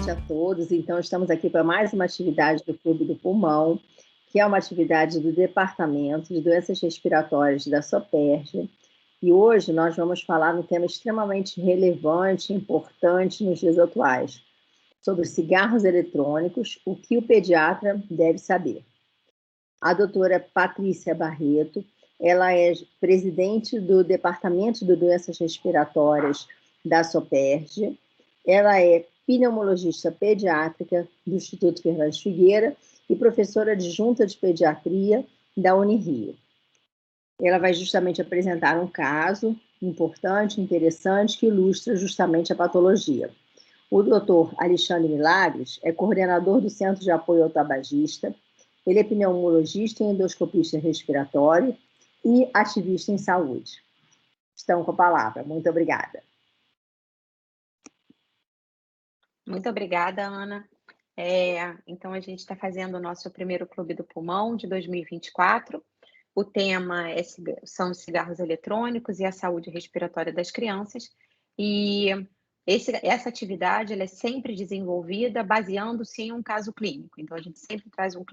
noite a todos. Então, estamos aqui para mais uma atividade do Clube do Pulmão, que é uma atividade do Departamento de Doenças Respiratórias da SOPERJ. E hoje nós vamos falar um tema extremamente relevante e importante nos dias atuais, sobre os cigarros eletrônicos, o que o pediatra deve saber. A doutora Patrícia Barreto, ela é presidente do Departamento de Doenças Respiratórias da SOPERJ, ela é pneumologista pediátrica do Instituto Fernandes Figueira e professora adjunta de pediatria da Unirio. Ela vai justamente apresentar um caso importante, interessante, que ilustra justamente a patologia. O doutor Alexandre Milagres é coordenador do Centro de Apoio ao Tabagista, ele é pneumologista e endoscopista respiratório e ativista em saúde. Estão com a palavra. Muito obrigada. Muito obrigada, Ana. Então, a gente está fazendo o nosso primeiro Clube do Pulmão de 2024. O tema são os cigarros eletrônicos e a saúde respiratória das crianças. E essa atividade ela é sempre desenvolvida baseando-se em um caso clínico. Então, a gente sempre traz um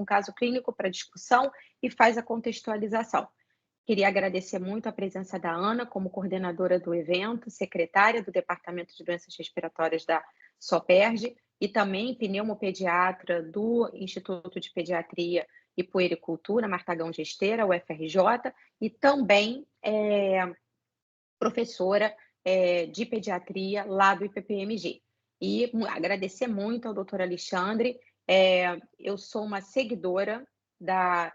caso clínico para discussão e faz a contextualização. Queria agradecer muito a presença da Ana como coordenadora do evento, secretária do Departamento de Doenças Respiratórias da SOPERJ e também pneumopediatra do Instituto de Pediatria e Puericultura, Martagão Gesteira, UFRJ, e também professora de pediatria lá do IPPMG. E agradecer muito ao doutor Alexandre. Eu sou uma seguidora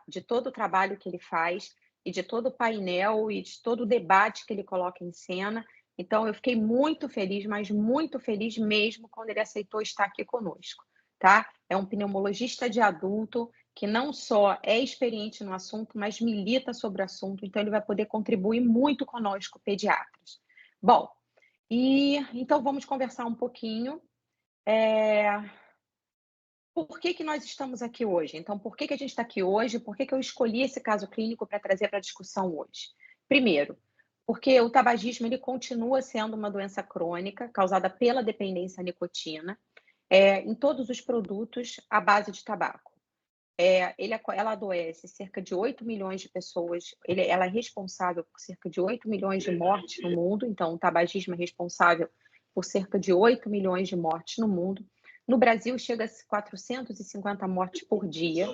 de todo o trabalho que ele faz e de todo o painel e de todo o debate que ele coloca em cena. Então, eu fiquei muito feliz, mas muito feliz mesmo quando ele aceitou estar aqui conosco, tá? É um pneumologista de adulto que não só é experiente no assunto, mas milita sobre o assunto, então ele vai poder contribuir muito conosco, pediatras. Bom, então vamos conversar um pouquinho. Por que nós estamos aqui hoje? Então, por que a gente está aqui hoje? Por que eu escolhi esse caso clínico para trazer para a discussão hoje? Primeiro, porque o tabagismo ele continua sendo uma doença crônica causada pela dependência à nicotina em todos os produtos à base de tabaco. Ela adoece cerca de 8 milhões de pessoas, ela é responsável por cerca de 8 milhões de mortes no mundo, então o tabagismo é responsável por cerca de 8 milhões de mortes no mundo. No Brasil, chega a 450 mortes por dia.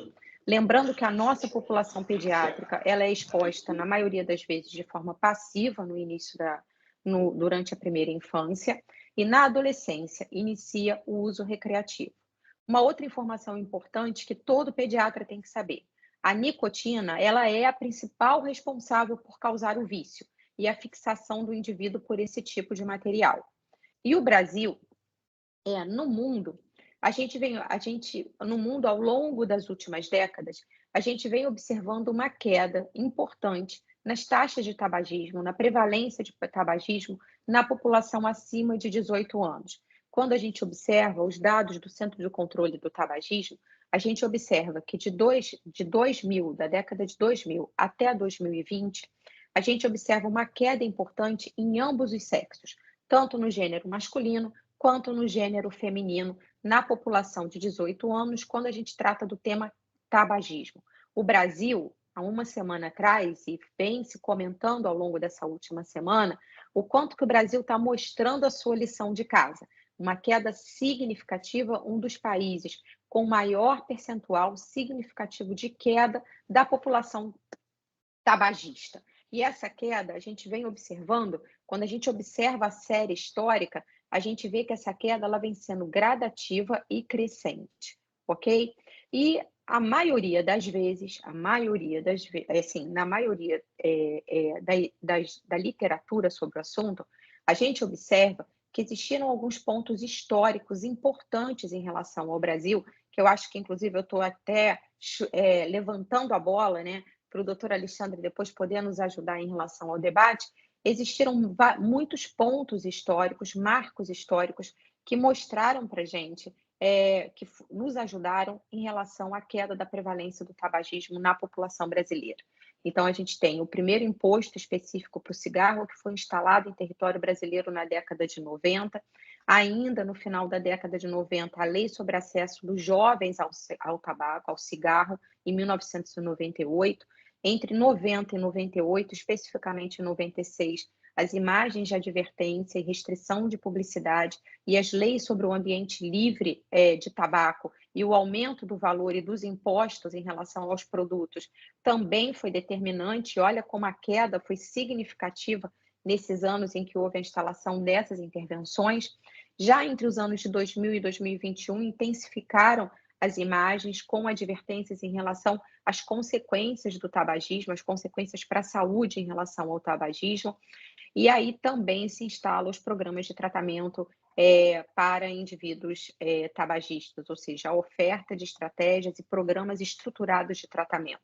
Lembrando que a nossa população pediátrica ela é exposta, na maioria das vezes, de forma passiva no início durante a primeira infância, e na adolescência inicia o uso recreativo. Uma outra informação importante que todo pediatra tem que saber: a nicotina ela é a principal responsável por causar o vício e a fixação do indivíduo por esse tipo de material. E o Brasil, no mundo, no mundo, ao longo das últimas décadas, a gente vem observando uma queda importante nas taxas de tabagismo, na prevalência de tabagismo na população acima de 18 anos. Quando a gente observa os dados do Centro de Controle do Tabagismo, a gente observa que da década de 2000 até 2020, a gente observa uma queda importante em ambos os sexos, tanto no gênero masculino quanto no gênero feminino, na população de 18 anos, quando a gente trata do tema tabagismo. O Brasil, há uma semana atrás, e vem se comentando ao longo dessa última semana, o quanto que o Brasil está mostrando a sua lição de casa. Uma queda significativa, um dos países com maior percentual significativo de queda da população tabagista. E essa queda a gente vem observando, quando a gente observa a série histórica, a gente vê que essa queda ela vem sendo gradativa e crescente, ok? E a maioria das vezes, assim, na maioria da literatura sobre o assunto, a gente observa que existiram alguns pontos históricos importantes em relação ao Brasil, que eu acho que, inclusive, eu estou até levantando a bola, né, para o doutor Alexandre depois poder nos ajudar em relação ao debate. Existiram muitos pontos históricos, marcos históricos, que mostraram para a gente, que nos ajudaram em relação à queda da prevalência do tabagismo na população brasileira. Então, a gente tem o primeiro imposto específico para o cigarro, que foi instalado em território brasileiro na década de 90. Ainda no final da década de 90, a lei sobre acesso dos jovens ao tabaco, ao cigarro, em 1998. Entre 90 e 98, especificamente em 96, as imagens de advertência e restrição de publicidade e as leis sobre o ambiente livre de tabaco e o aumento do valor e dos impostos em relação aos produtos também foi determinante. Olha como a queda foi significativa nesses anos em que houve a instalação dessas intervenções. Já entre os anos de 2000 e 2021, intensificaram as imagens com advertências em relação às consequências do tabagismo, as consequências para a saúde em relação ao tabagismo, e aí também se instalam os programas de tratamento para indivíduos tabagistas, ou seja, a oferta de estratégias e programas estruturados de tratamento.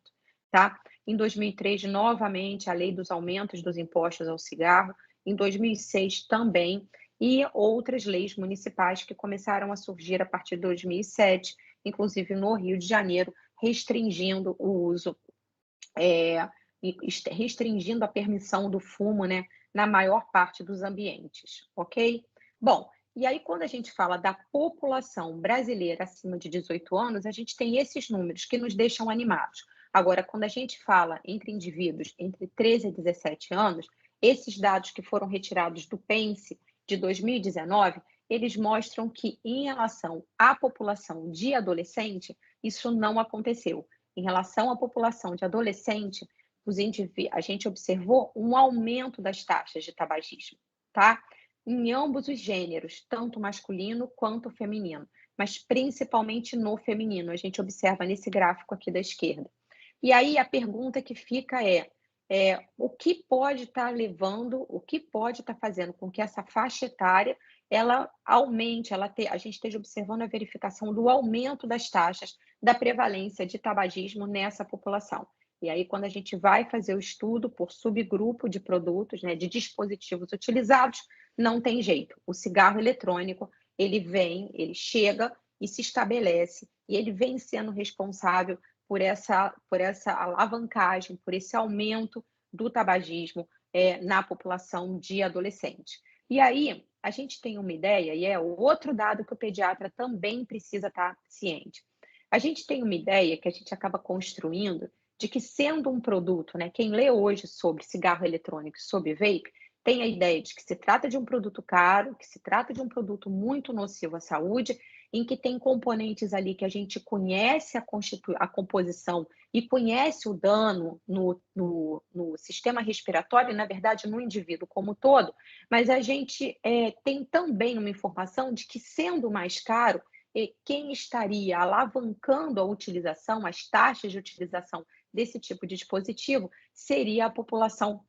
Tá? Em 2003, novamente, a lei dos aumentos dos impostos ao cigarro, em 2006 também, e outras leis municipais que começaram a surgir a partir de 2007, inclusive no Rio de Janeiro, restringindo o uso, restringindo a permissão do fumo, né, na maior parte dos ambientes, ok? Bom, e aí quando a gente fala da população brasileira acima de 18 anos, a gente tem esses números que nos deixam animados. Agora, quando a gente fala entre indivíduos entre 13 e 17 anos, esses dados que foram retirados do PENSE de 2019, eles mostram que, em relação à população de adolescente, isso não aconteceu. Em relação à população de adolescente, a gente observou um aumento das taxas de tabagismo, tá? Em ambos os gêneros, tanto masculino quanto feminino, mas principalmente no feminino, a gente observa nesse gráfico aqui da esquerda. E aí a pergunta que fica o que pode estar levando, o que pode estar fazendo com que essa faixa etária ela aumente, a gente esteja observando a verificação do aumento das taxas da prevalência de tabagismo nessa população. E aí, quando a gente vai fazer o estudo por subgrupo de produtos, né, de dispositivos utilizados, não tem jeito. O cigarro eletrônico, ele chega e se estabelece, e ele vem sendo responsável por essa alavancagem, por esse aumento do tabagismo na população de adolescentes. E aí, a gente tem uma ideia, e é outro dado que o pediatra também precisa estar ciente. A gente tem uma ideia que a gente acaba construindo de que, sendo um produto, né, quem lê hoje sobre cigarro eletrônico e sobre vape, tem a ideia de que se trata de um produto caro, que se trata de um produto muito nocivo à saúde, em que tem componentes ali que a gente conhece a composição e conhece o dano no sistema respiratório, na verdade, no indivíduo como um todo, mas a gente tem também uma informação de que, sendo mais caro, quem estaria alavancando a utilização, as taxas de utilização desse tipo de dispositivo, seria a população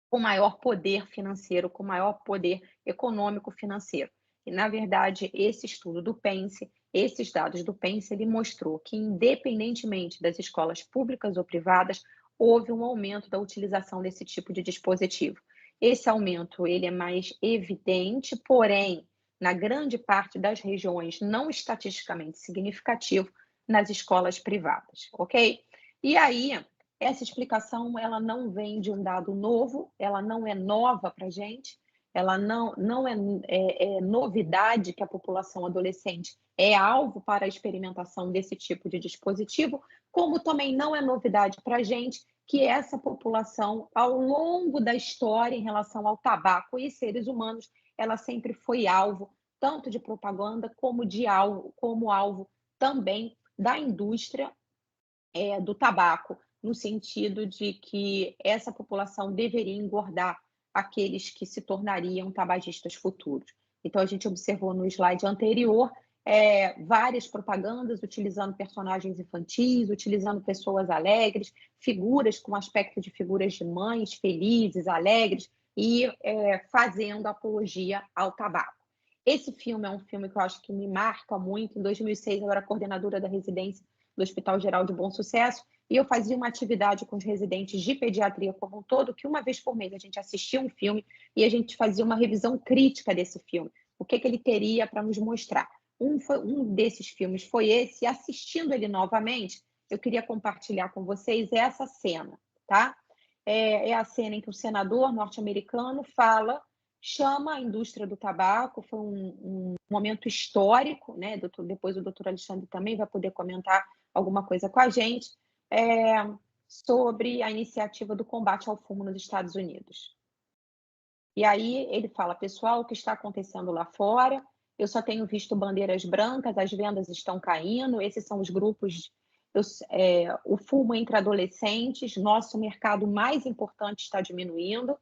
com maior poder financeiro, com maior poder econômico financeiro. E, na verdade, esse estudo do PENSE, esses dados do PENSE, ele mostrou que, independentemente das escolas públicas ou privadas, houve um aumento da utilização desse tipo de dispositivo. Esse aumento ele é mais evidente, porém, na grande parte das regiões, não estatisticamente significativo nas escolas privadas, ok? E aí, essa explicação ela não vem de um dado novo, ela não é nova para a gente, ela não é novidade que a população adolescente é alvo para a experimentação desse tipo de dispositivo, como também não é novidade para a gente que essa população, ao longo da história em relação ao tabaco e seres humanos, ela sempre foi alvo tanto de propaganda como alvo também da indústria do tabaco, no sentido de que essa população deveria engordar aqueles que se tornariam tabagistas futuros. Então, a gente observou no slide anterior várias propagandas utilizando personagens infantis, utilizando pessoas alegres, figuras com aspecto de figuras de mães felizes, alegres, e fazendo apologia ao tabaco. Esse filme é um filme que eu acho que me marca muito. Em 2006, eu era coordenadora da residência do Hospital Geral de Bom Sucesso, e eu fazia uma atividade com os residentes de pediatria como um todo, que uma vez por mês a gente assistia um filme e a gente fazia uma revisão crítica desse filme. O que ele teria para nos mostrar? Um desses filmes foi esse, e assistindo ele novamente, eu queria compartilhar com vocês essa cena, tá? É a cena em que o senador norte-americano fala chama a indústria do tabaco, foi um momento histórico, né? Depois o doutor Alexandre também vai poder comentar alguma coisa com a gente, sobre a iniciativa do combate ao fumo nos Estados Unidos. E aí ele fala, pessoal, o que está acontecendo lá fora? Eu só tenho visto bandeiras brancas, as vendas estão caindo, esses são os grupos, o fumo entre adolescentes, nosso mercado mais importante está diminuindo.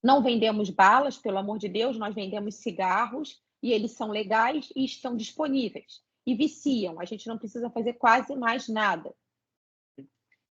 Não vendemos balas, pelo amor de Deus, nós vendemos cigarros e eles são legais e estão disponíveis. E viciam, a gente não precisa fazer quase mais nada.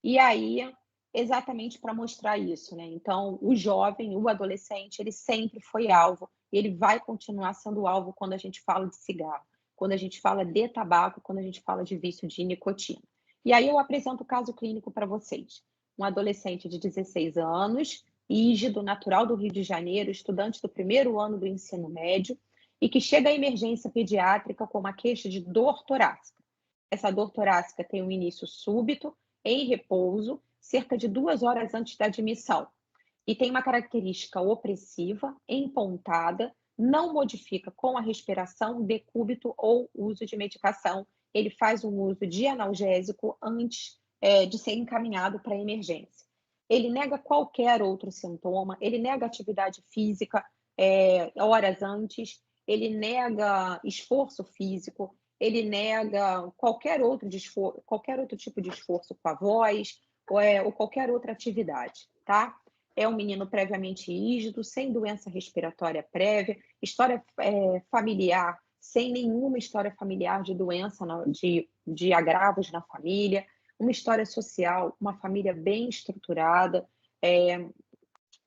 E aí, exatamente para mostrar isso, né? Então, o jovem, o adolescente, ele sempre foi alvo, e ele vai continuar sendo alvo quando a gente fala de cigarro, quando a gente fala de tabaco, quando a gente fala de vício de nicotina. E aí eu apresento o caso clínico para vocês. Um adolescente de 16 anos, rígido, natural do Rio de Janeiro, estudante do primeiro ano do ensino médio, e que chega à emergência pediátrica com uma queixa de dor torácica. Essa dor torácica tem um início súbito, em repouso, cerca de 2 horas antes da admissão. E tem uma característica opressiva, empontada, não modifica com a respiração, decúbito ou uso de medicação. Ele faz um uso de analgésico antes de ser encaminhado para a emergência. Ele nega qualquer outro sintoma, ele nega atividade física horas antes, ele nega esforço físico, ele nega qualquer outro tipo de esforço com a voz ou qualquer outra atividade, tá? É um menino previamente rígido, sem doença respiratória prévia, história familiar, sem nenhuma história familiar de doença, de agravos na família, uma história social, uma família bem estruturada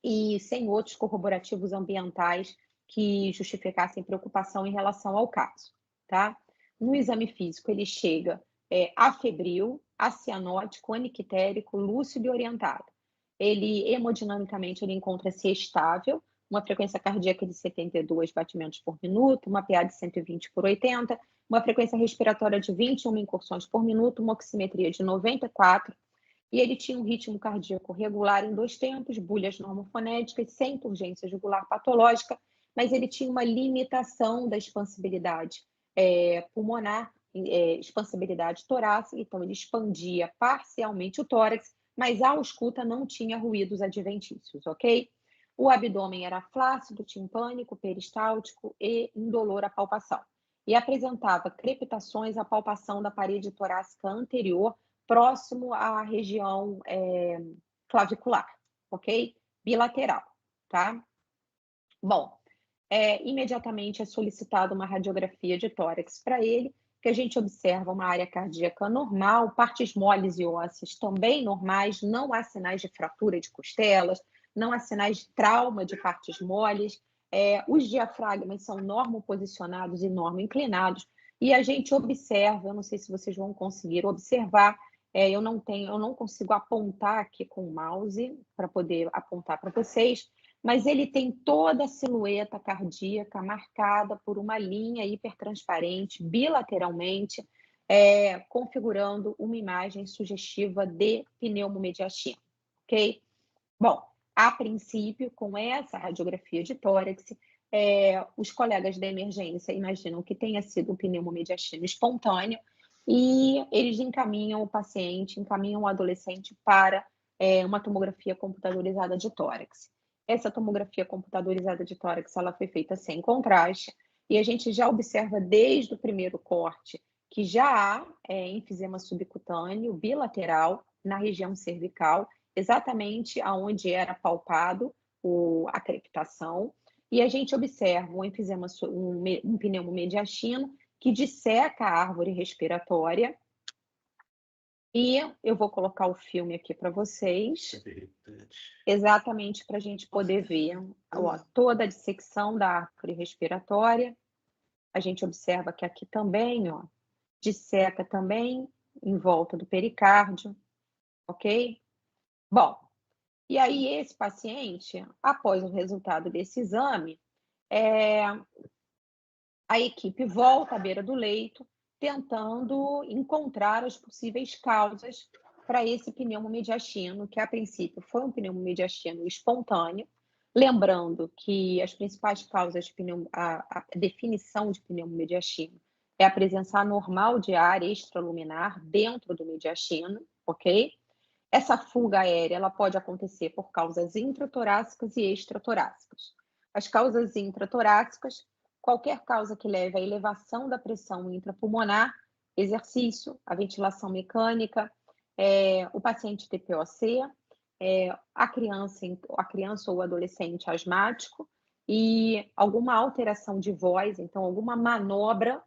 e sem outros corroborativos ambientais que justificassem preocupação em relação ao caso, tá? No exame físico, ele chega afebril, acianótico, anictérico, lúcido e orientado. Ele, hemodinamicamente, ele encontra-se estável, uma frequência cardíaca de 72 batimentos por minuto, uma PA de 120 por 80, uma frequência respiratória de 21 incursões por minuto, uma oximetria de 94, e ele tinha um ritmo cardíaco regular em 2 tempos, bulhas normofonéticas, sem urgência jugular patológica, mas ele tinha uma limitação da expansibilidade pulmonar, expansibilidade torácica, então ele expandia parcialmente o tórax, mas a ausculta não tinha ruídos adventícios, ok? O abdômen era flácido, timpânico, peristáltico e indolor à palpação. E apresentava crepitações à palpação da parede torácica anterior, próximo à região clavicular, ok? Bilateral, tá? Bom, imediatamente é solicitada uma radiografia de tórax para ele, que a gente observa uma área cardíaca normal, partes moles e ósseas também normais, não há sinais de fratura de costelas, não há sinais de trauma de partes moles, os diafragmas são normoposicionados e normoinclinados, e a gente observa, eu não sei se vocês vão conseguir observar, eu não consigo apontar aqui com o mouse para poder apontar para vocês, mas ele tem toda a silhueta cardíaca marcada por uma linha hipertransparente, bilateralmente, configurando uma imagem sugestiva de pneumomediastina, ok? Bom, a princípio, com essa radiografia de tórax, os colegas da emergência imaginam que tenha sido um pneumomediastina espontâneo e eles encaminham o paciente, encaminham o adolescente para uma tomografia computadorizada de tórax. Essa tomografia computadorizada de tórax ela foi feita sem contraste e a gente já observa desde o primeiro corte que já há enfisema subcutâneo bilateral na região cervical, exatamente aonde era palpado a crepitação, e a gente observa um enfisema, um pneumomediastino que disseca a árvore respiratória. E eu vou colocar o filme aqui para vocês, exatamente para a gente poder ver toda a dissecção da árvore respiratória. A gente observa que aqui também, disseca também em volta do pericárdio, ok? Bom, e aí esse paciente, após o resultado desse exame, a equipe volta à beira do leito, tentando encontrar as possíveis causas para esse pneumomediastino, que a princípio foi um pneumomediastino espontâneo, Lembrando que as principais causas de a definição de pneumomediastino é a presença anormal de ar extraluminar dentro do mediastino, ok? Essa fuga aérea ela pode acontecer por causas intratorácicas e extratorácicas. As causas intratorácicas, qualquer causa que leve à elevação da pressão intrapulmonar, exercício, a ventilação mecânica, o paciente TPOC, a criança ou adolescente asmático e alguma alteração de voz, então alguma manobra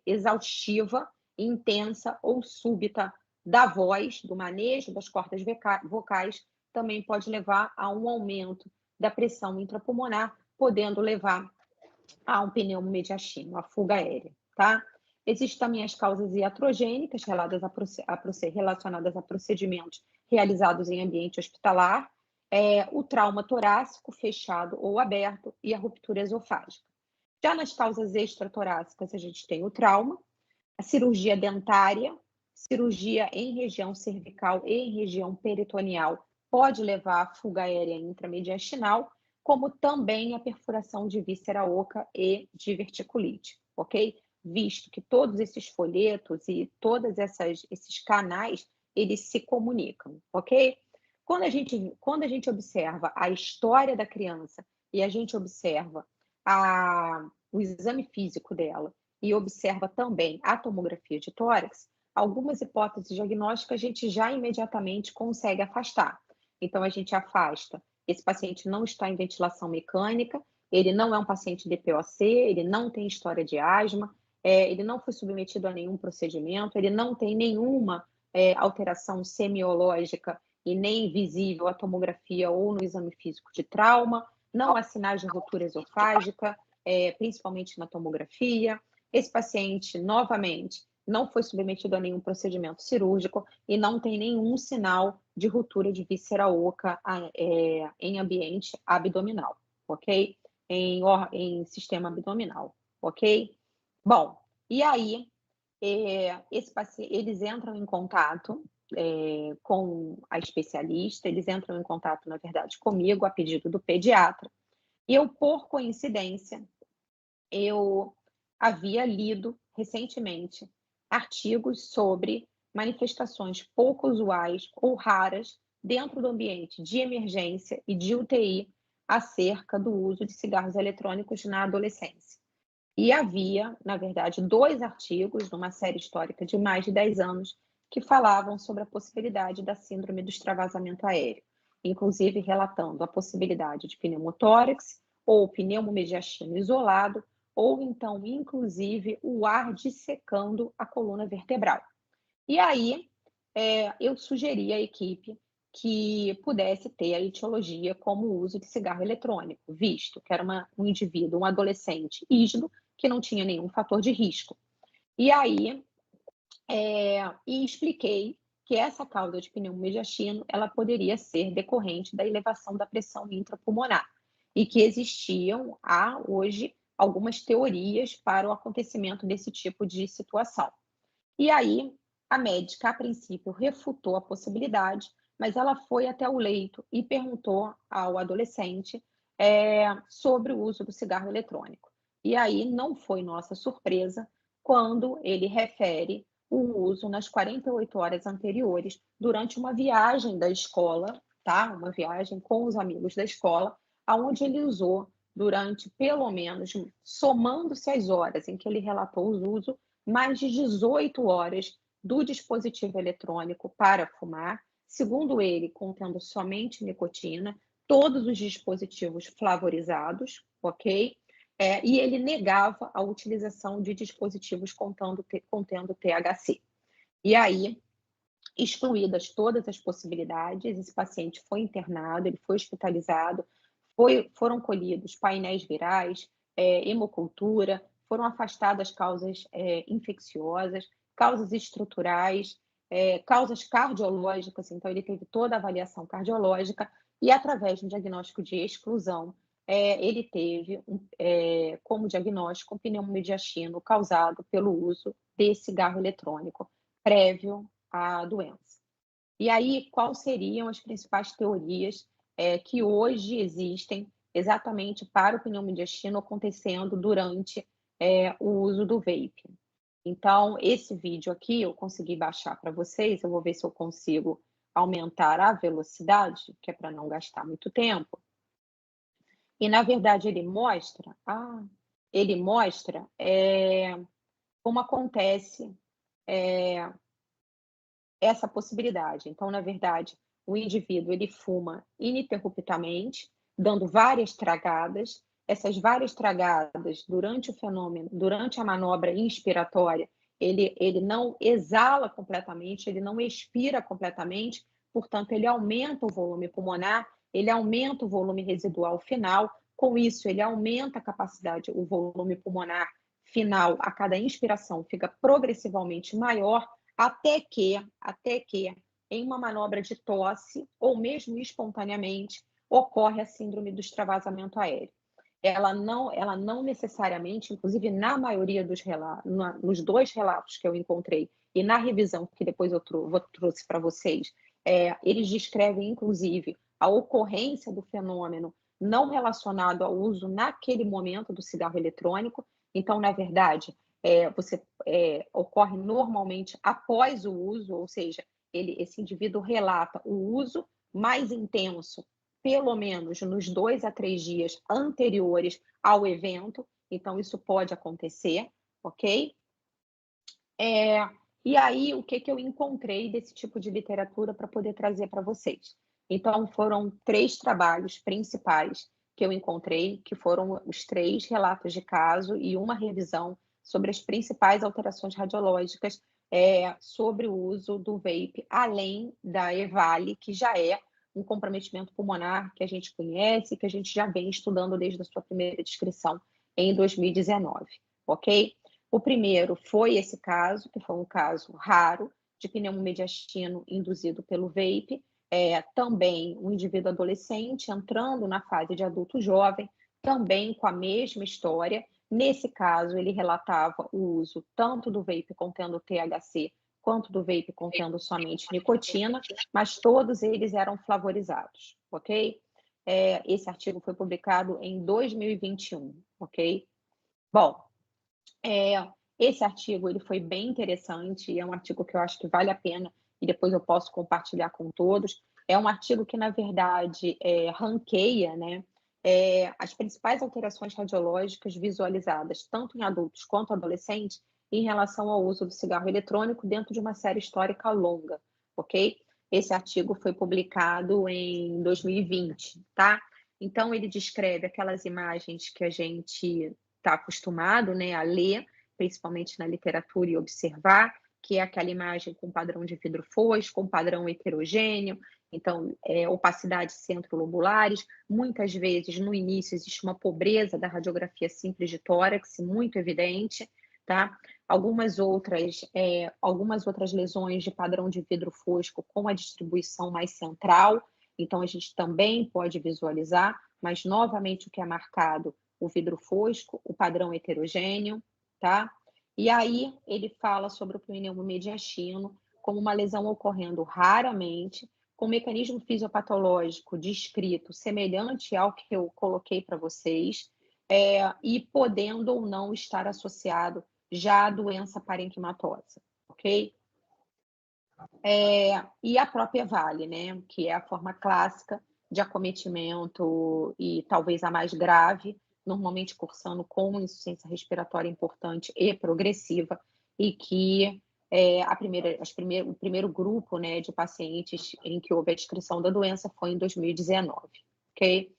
exaustiva, intensa ou súbita da voz, do manejo das cordas vocais, também pode levar a um aumento da pressão intrapulmonar, podendo levar a um pneumomediastino, a fuga aérea, tá? Existem também as causas iatrogênicas relacionadas a procedimentos realizados em ambiente hospitalar, o trauma torácico fechado ou aberto e a ruptura esofágica. Já nas causas extratorácicas, a gente tem o trauma, a cirurgia dentária, cirurgia em região cervical e em região peritoneal pode levar à fuga aérea intramediastinal, como também a perfuração de víscera oca e diverticulite, ok? Visto que todos esses folhetos e todos esses canais, eles se comunicam, ok? Quando a gente observa a história da criança e a gente observa o exame físico dela e observa também a tomografia de tórax, algumas hipóteses diagnósticas a gente já imediatamente consegue afastar. Então, a gente afasta, esse paciente não está em ventilação mecânica, ele não é um paciente DPOC, ele não tem história de asma, ele não foi submetido a nenhum procedimento, ele não tem nenhuma alteração semiológica e nem visível à tomografia ou no exame físico de trauma, não há sinais de ruptura esofágica, principalmente na tomografia. Esse paciente, novamente, não foi submetido a nenhum procedimento cirúrgico e não tem nenhum sinal de ruptura de víscera oca em ambiente abdominal, ok? Em sistema abdominal, ok? Bom, e aí eles entram em contato com a especialista, eles entram em contato, na verdade, comigo, a pedido do pediatra. E eu, por coincidência, eu havia lido recentemente artigos sobre manifestações pouco usuais ou raras dentro do ambiente de emergência e de UTI acerca do uso de cigarros eletrônicos na adolescência. E havia, na verdade, 2 artigos numa série histórica de mais de 10 anos que falavam sobre a possibilidade da síndrome do extravasamento aéreo, inclusive relatando a possibilidade de pneumotórax ou pneumomediastino isolado, ou então, inclusive, o ar dissecando a coluna vertebral. E aí, eu sugeri à equipe que pudesse ter a etiologia como o uso de cigarro eletrônico, visto que era um indivíduo, um adolescente ígido, que não tinha nenhum fator de risco. E aí, e expliquei que essa causa de pneumomediastino, ela poderia ser decorrente da elevação da pressão intrapulmonar e que existiam, hoje, algumas teorias para o acontecimento desse tipo de situação. E aí, a médica, a princípio, refutou a possibilidade, mas ela foi até o leito e perguntou ao adolescente sobre o uso do cigarro eletrônico. E aí não foi nossa surpresa quando ele refere o uso nas 48 horas anteriores, durante uma viagem da escola, tá? Uma viagem com os amigos da escola, aonde ele usou durante, pelo menos, somando-se as horas em que ele relatou o uso, mais de 18 horas do dispositivo eletrônico para fumar, segundo ele, contendo somente nicotina, todos os dispositivos flavorizados, ok? E ele negava a utilização de dispositivos contendo THC. E aí, excluídas todas as possibilidades, esse paciente foi internado, ele foi hospitalizado, foram colhidos painéis virais, hemocultura, foram afastadas causas infecciosas, causas estruturais, causas cardiológicas, então ele teve toda a avaliação cardiológica e através de um diagnóstico de exclusão, ele teve como diagnóstico um pneumomediastino causado pelo uso de cigarro eletrônico prévio à doença. E aí, quais seriam as principais teorias que hoje existem exatamente para o pneumodiastino acontecendo durante o uso do vape. Então, esse vídeo aqui eu consegui baixar para vocês, eu vou ver se eu consigo aumentar a velocidade, que é para não gastar muito tempo. E, na verdade, ele mostra como acontece essa possibilidade. Então, na verdade, o indivíduo ele fuma ininterruptamente, dando várias tragadas. Essas várias tragadas, durante o fenômeno, durante a manobra inspiratória, ele não exala completamente, ele não expira completamente, portanto, ele aumenta o volume pulmonar, ele aumenta o volume residual final. Com isso, ele aumenta a capacidade, o volume pulmonar final a cada inspiração fica progressivamente maior, até que, em uma manobra de tosse, ou mesmo espontaneamente, ocorre a síndrome do extravasamento aéreo. Ela não necessariamente, inclusive na maioria dos relatos, nos 2 relatos que eu encontrei e na revisão que depois eu trouxe para vocês, eles descrevem, inclusive, a ocorrência do fenômeno não relacionado ao uso naquele momento do cigarro eletrônico. Então, na verdade, ocorre normalmente após o uso, ou seja, esse indivíduo relata o uso mais intenso, pelo menos nos 2 a 3 dias anteriores ao evento. Então, isso pode acontecer, ok? E aí, o que eu encontrei desse tipo de literatura para poder trazer para vocês? Então, foram 3 trabalhos principais que eu encontrei, que foram os 3 relatos de caso e uma revisão sobre as principais alterações radiológicas sobre o uso do vape, além da EVALI, que já é um comprometimento pulmonar que a gente conhece, que a gente já vem estudando desde a sua primeira descrição em 2019, ok? O primeiro foi esse caso, que foi um caso raro de pneumomediastino induzido pelo vape, também um indivíduo adolescente entrando na fase de adulto jovem, também com a mesma história. Nesse caso, ele relatava o uso tanto do vape contendo THC quanto do vape contendo somente nicotina, mas todos eles eram flavorizados, ok? Esse artigo foi publicado em 2021, ok? Bom, esse artigo ele foi bem interessante, e é um artigo que eu acho que vale a pena, e depois eu posso compartilhar com todos. É um artigo que, na verdade, ranqueia, né, as principais alterações radiológicas visualizadas, tanto em adultos quanto adolescentes, em relação ao uso do cigarro eletrônico dentro de uma série histórica longa, ok? Esse artigo foi publicado em 2020, tá? Então, ele descreve aquelas imagens que a gente está acostumado, né, a ler, principalmente na literatura, e observar, que é aquela imagem com padrão de vidro fosco, com padrão heterogêneo, então, opacidade centrolobulares. Muitas vezes, no início, existe uma pobreza da radiografia simples de tórax, muito evidente, tá? Algumas outras lesões de padrão de vidro fosco com a distribuição mais central, então a gente também pode visualizar, mas novamente o que é marcado, o vidro fosco, o padrão heterogêneo, tá? E aí ele fala sobre o pneumomediastino como uma lesão ocorrendo raramente, com mecanismo fisiopatológico descrito semelhante ao que eu coloquei para vocês, e podendo ou não estar associado já à doença parenquimatosa, ok? E a própria EVALI, né, que é a forma clássica de acometimento e talvez a mais grave, normalmente cursando com insuficiência respiratória importante e progressiva, e que o primeiro grupo, né, de pacientes em que houve a descrição da doença foi em 2019, ok?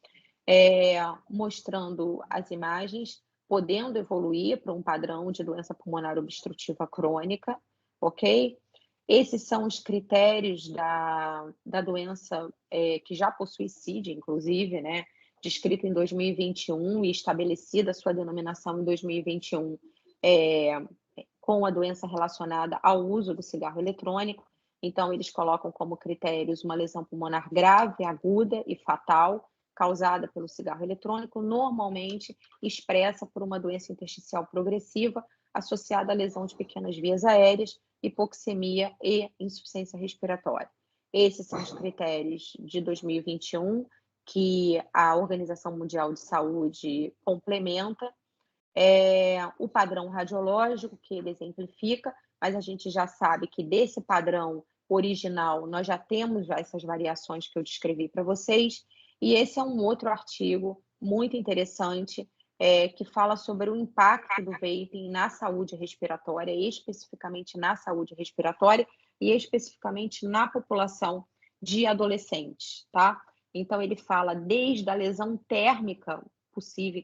Mostrando as imagens, podendo evoluir para um padrão de doença pulmonar obstrutiva crônica, ok? Esses são os critérios da doença que já possui CID, inclusive, né? Descrita em 2021 e estabelecida a sua denominação em 2021 com a doença relacionada ao uso do cigarro eletrônico. Então, eles colocam como critérios uma lesão pulmonar grave, aguda e fatal, causada pelo cigarro eletrônico, normalmente expressa por uma doença intersticial progressiva associada à lesão de pequenas vias aéreas, hipoxemia e insuficiência respiratória. Esses são os critérios de 2021 que a Organização Mundial de Saúde complementa, o padrão radiológico que ele exemplifica, mas a gente já sabe que desse padrão original nós já temos já essas variações que eu descrevi para vocês, e esse é um outro artigo muito interessante, que fala sobre o impacto do vaping na saúde respiratória, especificamente na saúde respiratória e especificamente na população de adolescentes, tá? Então ele fala desde a lesão térmica possível,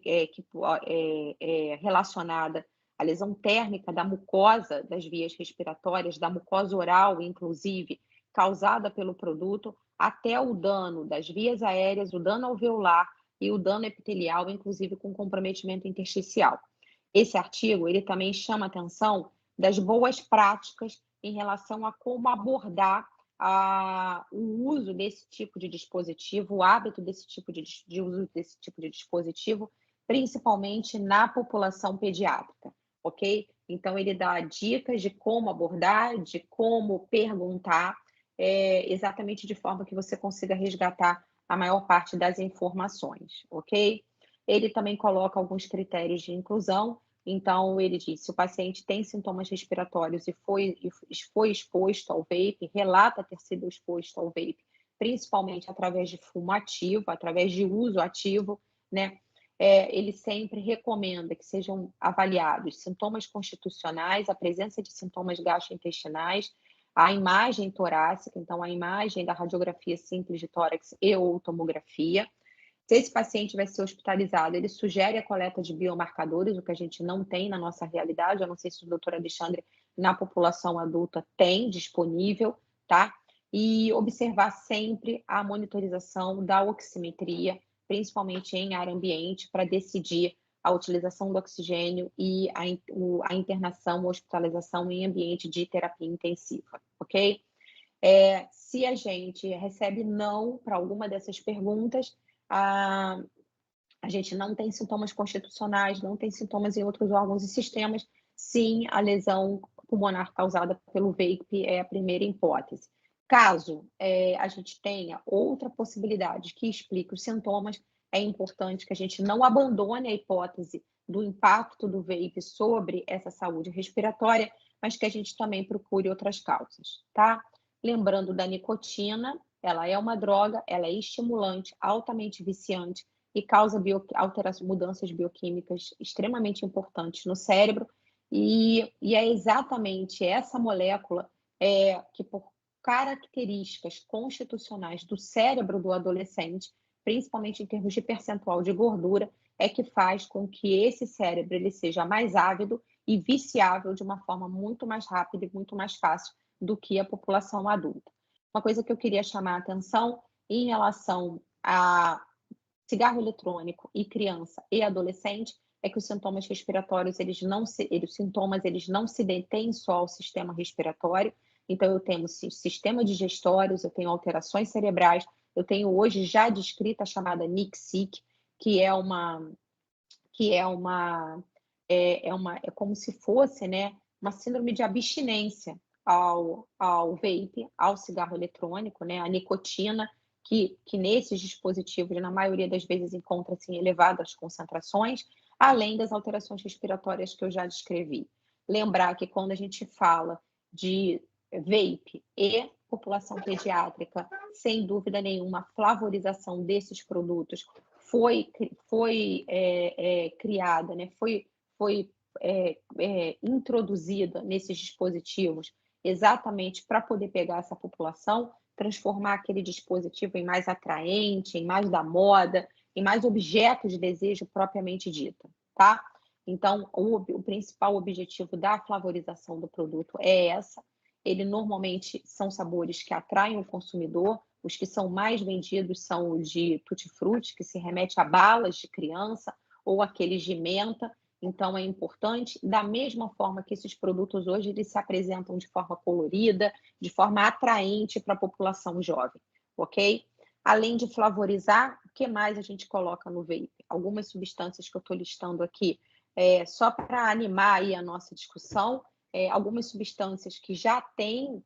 relacionada à lesão térmica da mucosa das vias respiratórias, da mucosa oral, inclusive, causada pelo produto, até o dano das vias aéreas, o dano alveolar e o dano epitelial, inclusive com comprometimento intersticial. Esse artigo ele também chama a atenção das boas práticas em relação a como abordar o uso desse tipo de dispositivo, o hábito desse tipo de uso desse tipo de dispositivo, principalmente na população pediátrica, ok? Então, ele dá dicas de como abordar, de como perguntar, exatamente de forma que você consiga resgatar a maior parte das informações, ok? Ele também coloca alguns critérios de inclusão. Então, ele diz, se o paciente tem sintomas respiratórios e foi exposto ao vape, relata ter sido exposto ao vape, principalmente através de fumo ativo, através de uso ativo, né? Ele sempre recomenda que sejam avaliados sintomas constitucionais, a presença de sintomas gastrointestinais, a imagem torácica, então a imagem da radiografia simples de tórax e ou tomografia. Se esse paciente vai ser hospitalizado, ele sugere a coleta de biomarcadores, o que a gente não tem na nossa realidade. Eu não sei se o doutor Alexandre, na população adulta, tem disponível, tá? E observar sempre a monitorização da oximetria, principalmente em ar ambiente, para decidir a utilização do oxigênio e a internação ou hospitalização em ambiente de terapia intensiva, ok? Se a gente recebe não para alguma dessas perguntas, a gente não tem sintomas constitucionais, não tem sintomas em outros órgãos e sistemas, sim, a lesão pulmonar causada pelo vape é a primeira hipótese. Caso a gente tenha outra possibilidade que explique os sintomas, é importante que a gente não abandone a hipótese do impacto do vape sobre essa saúde respiratória, mas que a gente também procure outras causas, tá? Lembrando da nicotina, ela é uma droga, ela é estimulante, altamente viciante e causa mudanças bioquímicas extremamente importantes no cérebro. E é exatamente essa molécula que, por características constitucionais do cérebro do adolescente, principalmente em termos de percentual de gordura, é que faz com que esse cérebro ele seja mais ávido e viciável de uma forma muito mais rápida e muito mais fácil do que a população adulta. Uma coisa que eu queria chamar a atenção em relação a cigarro eletrônico e criança e adolescente é que os sintomas respiratórios, eles não se detêm só ao sistema respiratório. Então, eu tenho sistema digestórios, eu tenho alterações cerebrais, eu tenho hoje já descrita a chamada NIC-SIC, que é como se fosse, né, uma síndrome de abstinência ao vape, ao cigarro eletrônico, né, a nicotina, que nesses dispositivos, na maioria das vezes, encontra-se em elevadas concentrações, além das alterações respiratórias que eu já descrevi. Lembrar que quando a gente fala de vape e população pediátrica, sem dúvida nenhuma, a flavorização desses produtos foi criada, né? foi introduzida nesses dispositivos exatamente para poder pegar essa população, transformar aquele dispositivo em mais atraente, em mais da moda, em mais objeto de desejo propriamente dita, tá? Então, o principal objetivo da flavorização do produto é essa. Ele normalmente são sabores que atraem o consumidor. Os que são mais vendidos são os de tutti-frutti, que se remete a balas de criança, ou aqueles de menta. Então, é importante, da mesma forma que esses produtos hoje eles se apresentam de forma colorida, de forma atraente para a população jovem, ok? Além de flavorizar, o que mais a gente coloca no vape? Algumas substâncias que eu estou listando aqui, só para animar aí a nossa discussão, algumas substâncias que já têm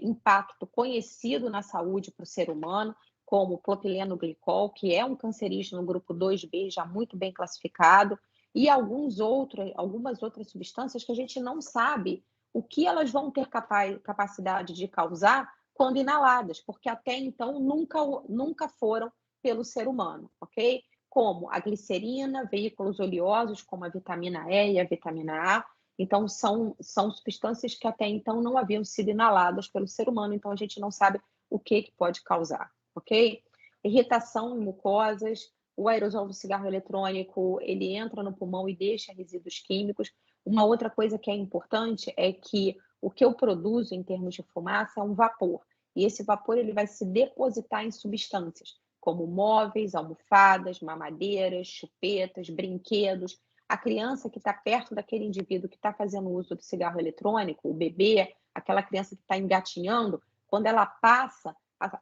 impacto conhecido na saúde para o ser humano, como o propilenoglicol, que é um cancerígeno no grupo 2B, já muito bem classificado, e algumas outras substâncias que a gente não sabe o que elas vão ter capacidade de causar quando inaladas, porque até então nunca foram pelo ser humano, ok? Como a glicerina, veículos oleosos, como a vitamina E e a vitamina A. Então, são substâncias que até então não haviam sido inaladas pelo ser humano, então a gente não sabe o que pode causar, ok? Irritação em mucosas, o aerosol do cigarro eletrônico, ele entra no pulmão e deixa resíduos químicos. Uma outra coisa que é importante é que o que eu produzo em termos de fumaça é um vapor, e esse vapor ele vai se depositar em substâncias, como móveis, almofadas, mamadeiras, chupetas, brinquedos. A criança que está perto daquele indivíduo que está fazendo uso do cigarro eletrônico, o bebê, aquela criança que está engatinhando, quando ela passa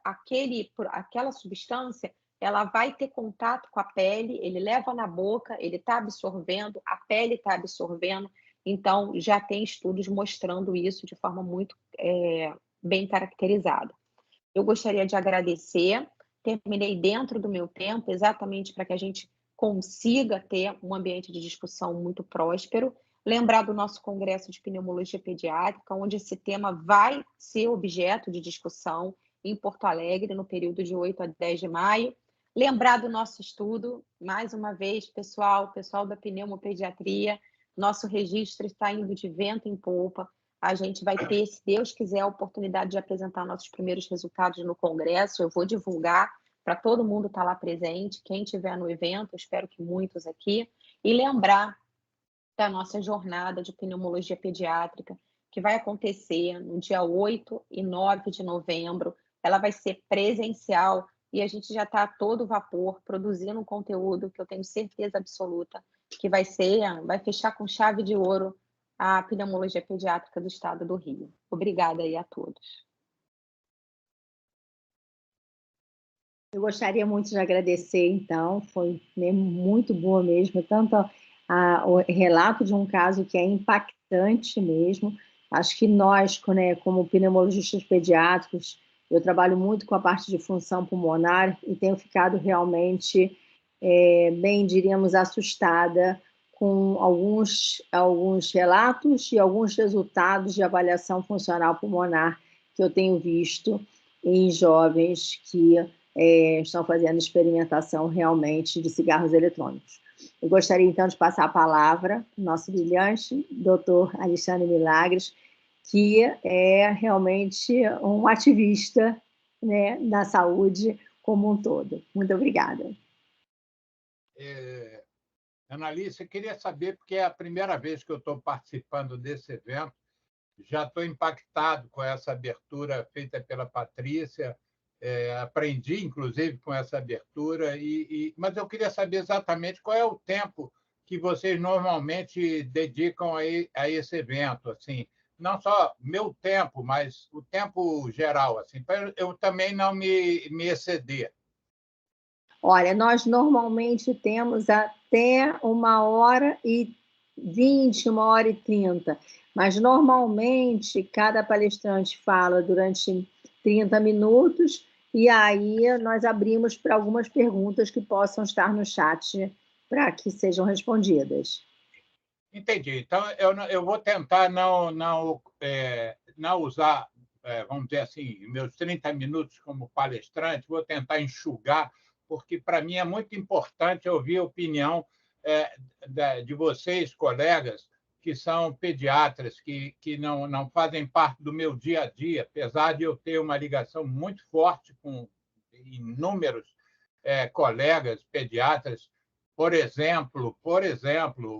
aquela substância, ela vai ter contato com a pele, ele leva na boca, ele está absorvendo, a pele está absorvendo. Então, já tem estudos mostrando isso de forma muito bem caracterizada. Eu gostaria de agradecer, terminei dentro do meu tempo, exatamente para que a gente consiga ter um ambiente de discussão muito próspero. Lembrar do nosso Congresso de Pneumologia Pediátrica, onde esse tema vai ser objeto de discussão em Porto Alegre, no período de 8 a 10 de maio. Lembrar do nosso estudo, mais uma vez, pessoal da pneumopediatria, nosso registro está indo de vento em popa. A gente vai ter, se Deus quiser, a oportunidade de apresentar nossos primeiros resultados no Congresso. Eu vou divulgar para todo mundo estar lá presente, quem estiver no evento, eu espero que muitos aqui, e lembrar da nossa jornada de pneumologia pediátrica, que vai acontecer no dia 8 e 9 de novembro. Ela vai ser presencial e a gente já está a todo vapor produzindo um conteúdo que eu tenho certeza absoluta que vai fechar com chave de ouro a pneumologia pediátrica do estado do Rio. Obrigada aí a todos. Eu gostaria muito de agradecer, então, foi muito boa mesmo, tanto o relato de um caso que é impactante mesmo. Acho que nós, né, como pneumologistas pediátricos, eu trabalho muito com a parte de função pulmonar e tenho ficado realmente, bem, diríamos, assustada com alguns relatos e alguns resultados de avaliação funcional pulmonar que eu tenho visto em jovens que estão fazendo experimentação realmente de cigarros eletrônicos. Eu gostaria, então, de passar a palavra ao nosso brilhante doutor Alexandre Milagres, que é realmente um ativista, né, da saúde como um todo. Muito obrigada. Analice, eu queria saber, porque é a primeira vez que eu estou participando desse evento, já estou impactado com essa abertura feita pela Patrícia, aprendi, inclusive, com essa abertura, mas eu queria saber exatamente qual é o tempo que vocês normalmente dedicam a esse evento, assim, não só meu tempo, mas o tempo geral, assim, para eu também não me exceder. Olha, nós normalmente temos até 1h20, 1h30, mas normalmente cada palestrante fala durante 30 minutos e aí nós abrimos para algumas perguntas que possam estar no chat para que sejam respondidas. Entendi. Então, eu vou tentar não usar, vamos dizer assim, meus 30 minutos como palestrante, vou tentar enxugar, porque, para mim, é muito importante ouvir a opinião de vocês, colegas, que são pediatras, que não fazem parte do meu dia a dia, apesar de eu ter uma ligação muito forte com inúmeros colegas pediatras. Por exemplo,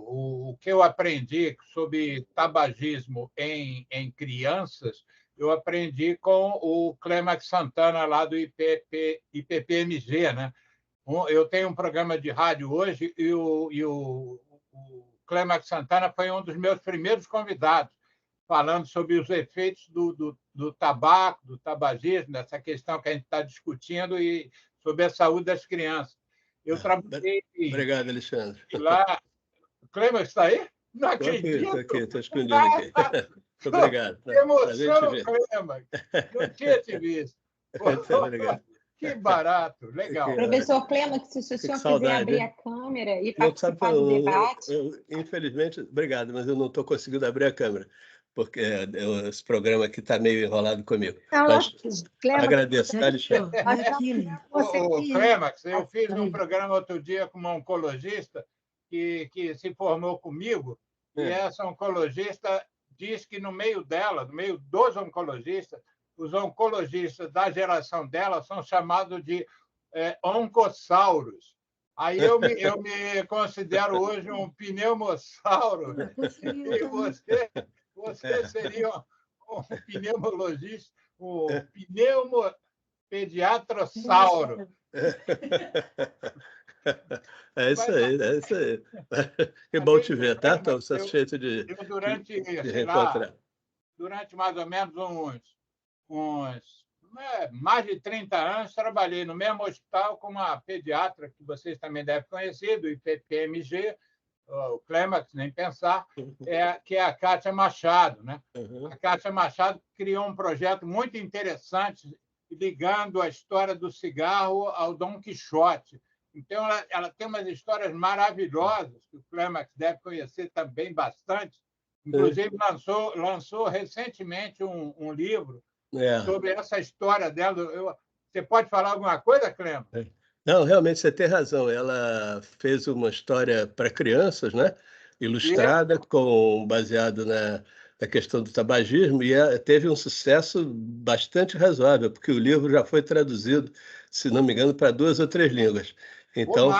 o que eu aprendi sobre tabagismo em crianças, eu aprendi com o Clemax Santana, lá do IPPMG, né? Eu tenho um programa de rádio hoje e o Clemax Santana foi um dos meus primeiros convidados, falando sobre os efeitos do tabaco, do tabagismo, dessa questão que a gente está discutindo, e sobre a saúde das crianças. Eu trabalhei. Obrigado, Alexandre. Lá. O Clemax está aí? Não acredito. Estou aqui, estou escondido aqui. Obrigado. Que emoção, Clemax. Não tinha te visto. Obrigado. Que barato, legal. Professor Clêmax, se o senhor quiser saudade, abrir hein? a câmera e Não, sabe, participar do debate. infelizmente, obrigado, mas eu não estou conseguindo abrir a câmera, porque esse programa aqui está meio enrolado comigo. Mas agradeço, tá, Alexandre? O Clêmax, eu fiz um programa outro dia com uma oncologista que se formou comigo, e essa oncologista diz que no meio dela, no meio dos oncologistas, os oncologistas da geração dela são chamados de oncossauros. Aí eu me considero hoje um pneumossauro, e você seria um pneumologista, um pneumopediatrossauro. É isso aí. Que bom te ver, tá? Estou satisfeito de durante reencontrar. Durante mais ou menos mais de 30 anos, trabalhei no mesmo hospital com uma pediatra, que vocês também devem conhecer, do IPPMG, o Clêmax, nem pensar, que é a Kátia Machado, né? A Kátia Machado criou um projeto muito interessante ligando a história do cigarro ao Dom Quixote. Então, ela tem umas histórias maravilhosas, que o Clêmax deve conhecer também bastante. Inclusive, lançou recentemente um livro sobre essa história dela. Você pode falar alguma coisa, Clêmax? Não, realmente você tem razão. Ela fez uma história para crianças, né? Ilustrada, baseado na questão do tabagismo, e teve um sucesso bastante razoável, porque o livro já foi traduzido, se não me engano, para 2 ou 3 línguas. Então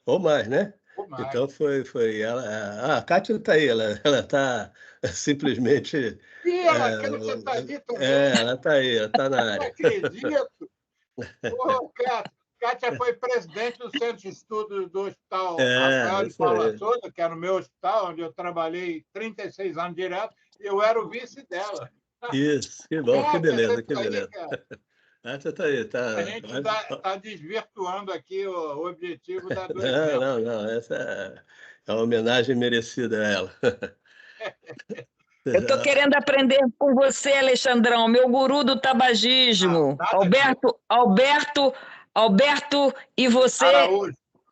ou mais, né? Então foi ela. A Kátia está aí, ela está simplesmente. E a Kátia está aí também. Ela está aí, ela está na área. Não acredito. Kátia foi presidente do Centro de Estudos do Hospital Rafael de Paula Souza, que era o meu hospital, onde eu trabalhei 36 anos direto, e eu era o vice dela. Isso, que bom, que beleza, que beleza. Você está aí, tá. A gente está desvirtuando aqui o objetivo da do evento. Não, essa é uma homenagem merecida a ela. Eu estou querendo aprender com você, Alexandrão, meu guru do tabagismo. Alberto e você...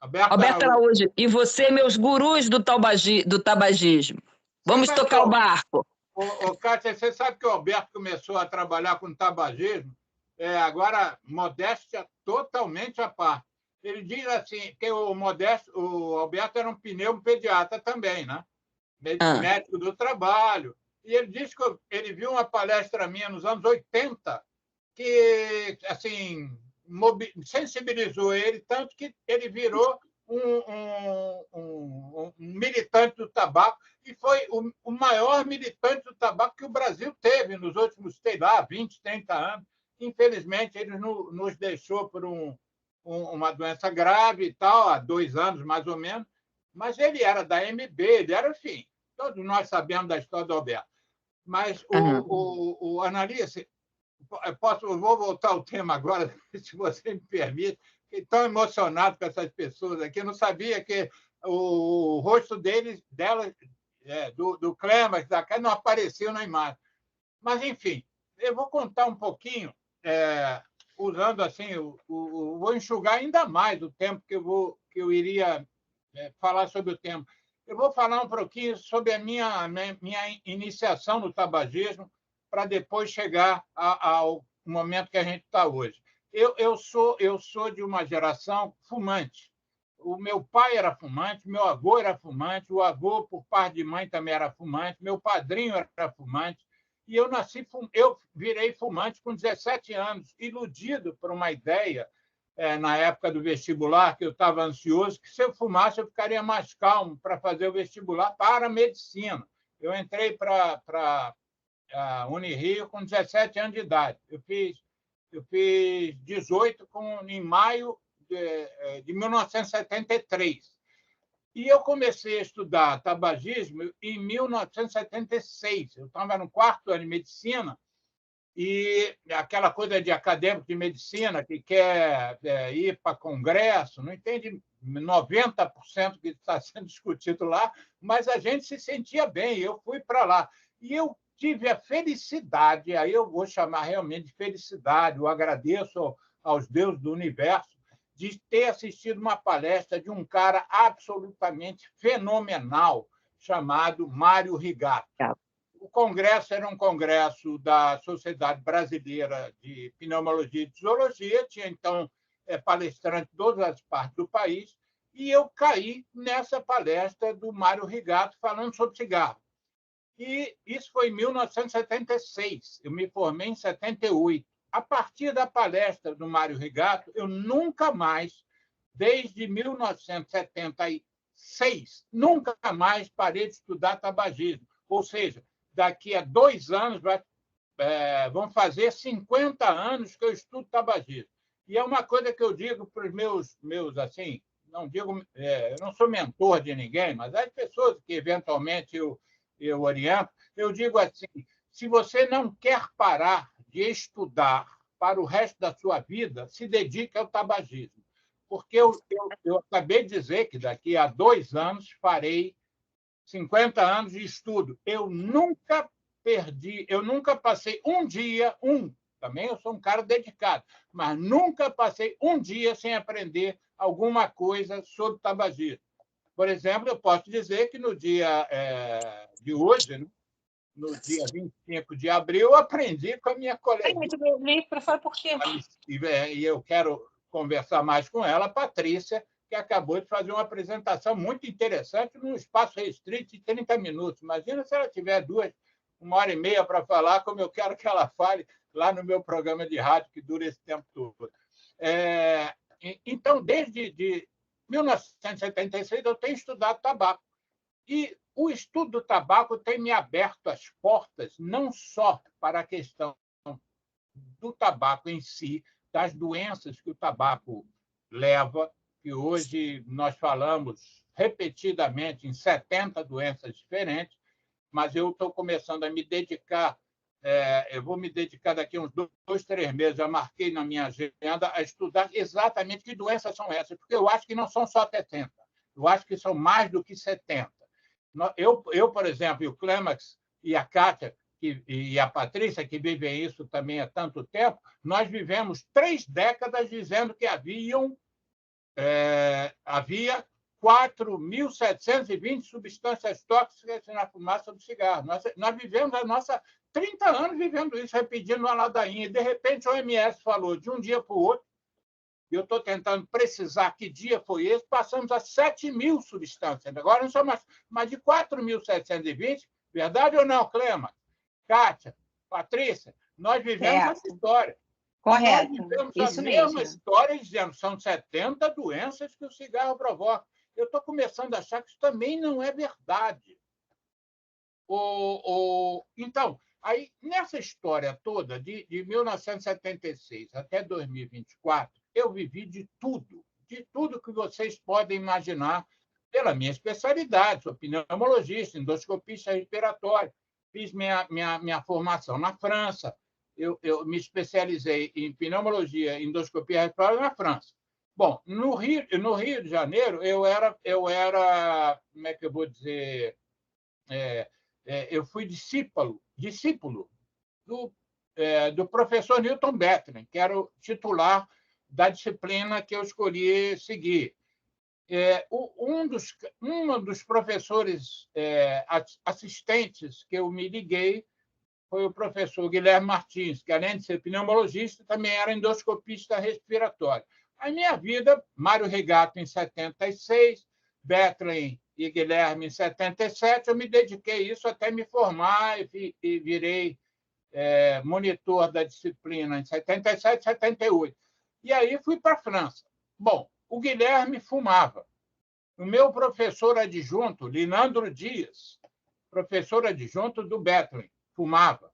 Alberto Araújo. E você, meus gurus do tabagismo. Vamos tocar o barco. Kátia, você sabe que o Alberto começou a trabalhar com tabagismo, agora, modéstia totalmente à parte. Ele diz assim, que o Alberto era um pneumopediatra também, né? Médico do trabalho. E ele disse que ele viu uma palestra minha nos anos 80 que, assim, sensibilizou ele, tanto que ele virou um militante do tabaco, e foi o maior militante do tabaco que o Brasil teve nos últimos, sei lá, 20, 30 anos. Infelizmente, ele nos deixou por uma doença grave e tal, há 2 anos, mais ou menos, mas ele era da MB, ele era, enfim, todos nós sabemos da história do Alberto. Mas o Annalise, eu vou voltar ao tema agora, se você me permite. Fiquei tão emocionado com essas pessoas aqui. Eu não sabia que o rosto do Clêmax, da cara, não apareceu na imagem. Mas, enfim, eu vou contar um pouquinho, usando assim, vou enxugar ainda mais o tempo que eu iria falar sobre o tema. Eu vou falar um pouquinho sobre a minha iniciação no tabagismo, para depois chegar ao momento que a gente está hoje. Eu sou de uma geração fumante. O meu pai era fumante, meu avô era fumante, o avô, por parte de mãe, também era fumante, meu padrinho era fumante, e eu virei fumante com 17 anos, iludido por uma ideia, na época do vestibular, que eu estava ansioso, que se eu fumasse eu ficaria mais calmo para fazer o vestibular para a medicina. Eu entrei para a Unirio com 17 anos de idade. Eu fiz 18 em maio de 1973. E eu comecei a estudar tabagismo em 1976. Eu estava no 4º ano de medicina, e aquela coisa de acadêmico de medicina que quer ir para congresso, não entende 90% do que está sendo discutido lá, mas a gente se sentia bem, eu fui para lá. E eu tive a felicidade, aí eu vou chamar realmente de felicidade, eu agradeço aos deuses do universo, de ter assistido uma palestra de um cara absolutamente fenomenal, chamado Mário Rigato. O congresso era um congresso da Sociedade Brasileira de Pneumologia e Zoologia, tinha, então, palestrantes de todas as partes do país, e eu caí nessa palestra do Mário Rigato falando sobre cigarro. E isso foi em 1976, eu me formei em 78. A partir da palestra do Mário Rigato, eu nunca mais, desde 1976, nunca mais parei de estudar tabagismo. Ou seja, daqui a 2 anos vão fazer 50 anos que eu estudo tabagismo. E é uma coisa que eu digo para os meus assim, não digo, eu não sou mentor de ninguém, mas as pessoas que eventualmente eu oriento, eu digo assim: se você não quer parar de estudar para o resto da sua vida, se dedique ao tabagismo. Porque eu acabei de dizer que daqui a 2 anos farei 50 anos de estudo. Eu nunca passei um dia, também eu sou um cara dedicado, mas nunca passei um dia sem aprender alguma coisa sobre tabagismo. Por exemplo, eu posso dizer que no dia de hoje, no dia 25 de abril, eu aprendi com a minha colega. Para fora por quê? E eu quero conversar mais com ela, a Patrícia, que acabou de fazer uma apresentação muito interessante num espaço restrito de 30 minutos. Imagina se ela tiver 1h30 para falar, como eu quero que ela fale lá no meu programa de rádio, que dura esse tempo todo. Então, desde 1976, eu tenho estudado tabaco. E o estudo do tabaco tem me aberto as portas, não só para a questão do tabaco em si, das doenças que o tabaco leva, que hoje nós falamos repetidamente em 70 doenças diferentes, mas eu estou começando a me dedicar, eu vou me dedicar daqui a uns 2, 3 meses, já marquei na minha agenda, a estudar exatamente que doenças são essas, porque eu acho que não são só 70, eu acho que são mais do que 70. Eu por exemplo, e o Clemax e a Kátia e a Patrícia, que vivem isso também há tanto tempo, nós vivemos 3 décadas dizendo que havia 4.720 substâncias tóxicas na fumaça do cigarro. Nós vivemos 30 anos vivendo isso, repetindo uma ladainha. E, de repente, a OMS falou de um dia para o outro, e eu estou tentando precisar que dia foi esse, passamos a 7.000 substâncias. Agora não são mais de 4.720. Verdade ou não, Clema? Kátia, Patrícia, nós vivemos essa história. Correto. Nós vivemos Isso a mesma mesmo. história dizendo que são 70 doenças que o cigarro provoca. Eu estou começando a achar que isso também não é verdade. Então, aí, nessa história toda, de 1976 até 2024, eu vivi de tudo que vocês podem imaginar pela minha especialidade. Sou pneumologista, endoscopista respiratório, fiz minha formação na França, eu me especializei em pneumologia e endoscopia respiratória na França. Bom, no Rio de Janeiro, eu era, como é que eu vou dizer, eu fui discípulo do professor Newton Bettlin, que era o titular da disciplina que eu escolhi seguir. Um dos professores assistentes que eu me liguei foi o professor Guilherme Martins, que, além de ser pneumologista, também era endoscopista respiratório. A minha vida, Mário Rigato, em 76, Bettlin e Guilherme, em 77, eu me dediquei a isso até me formar e virei monitor da disciplina em 77, 78. E aí fui para a França. Bom, o Guilherme fumava. O meu professor adjunto, Linandro Dias, professor adjunto do Bettlin, fumava.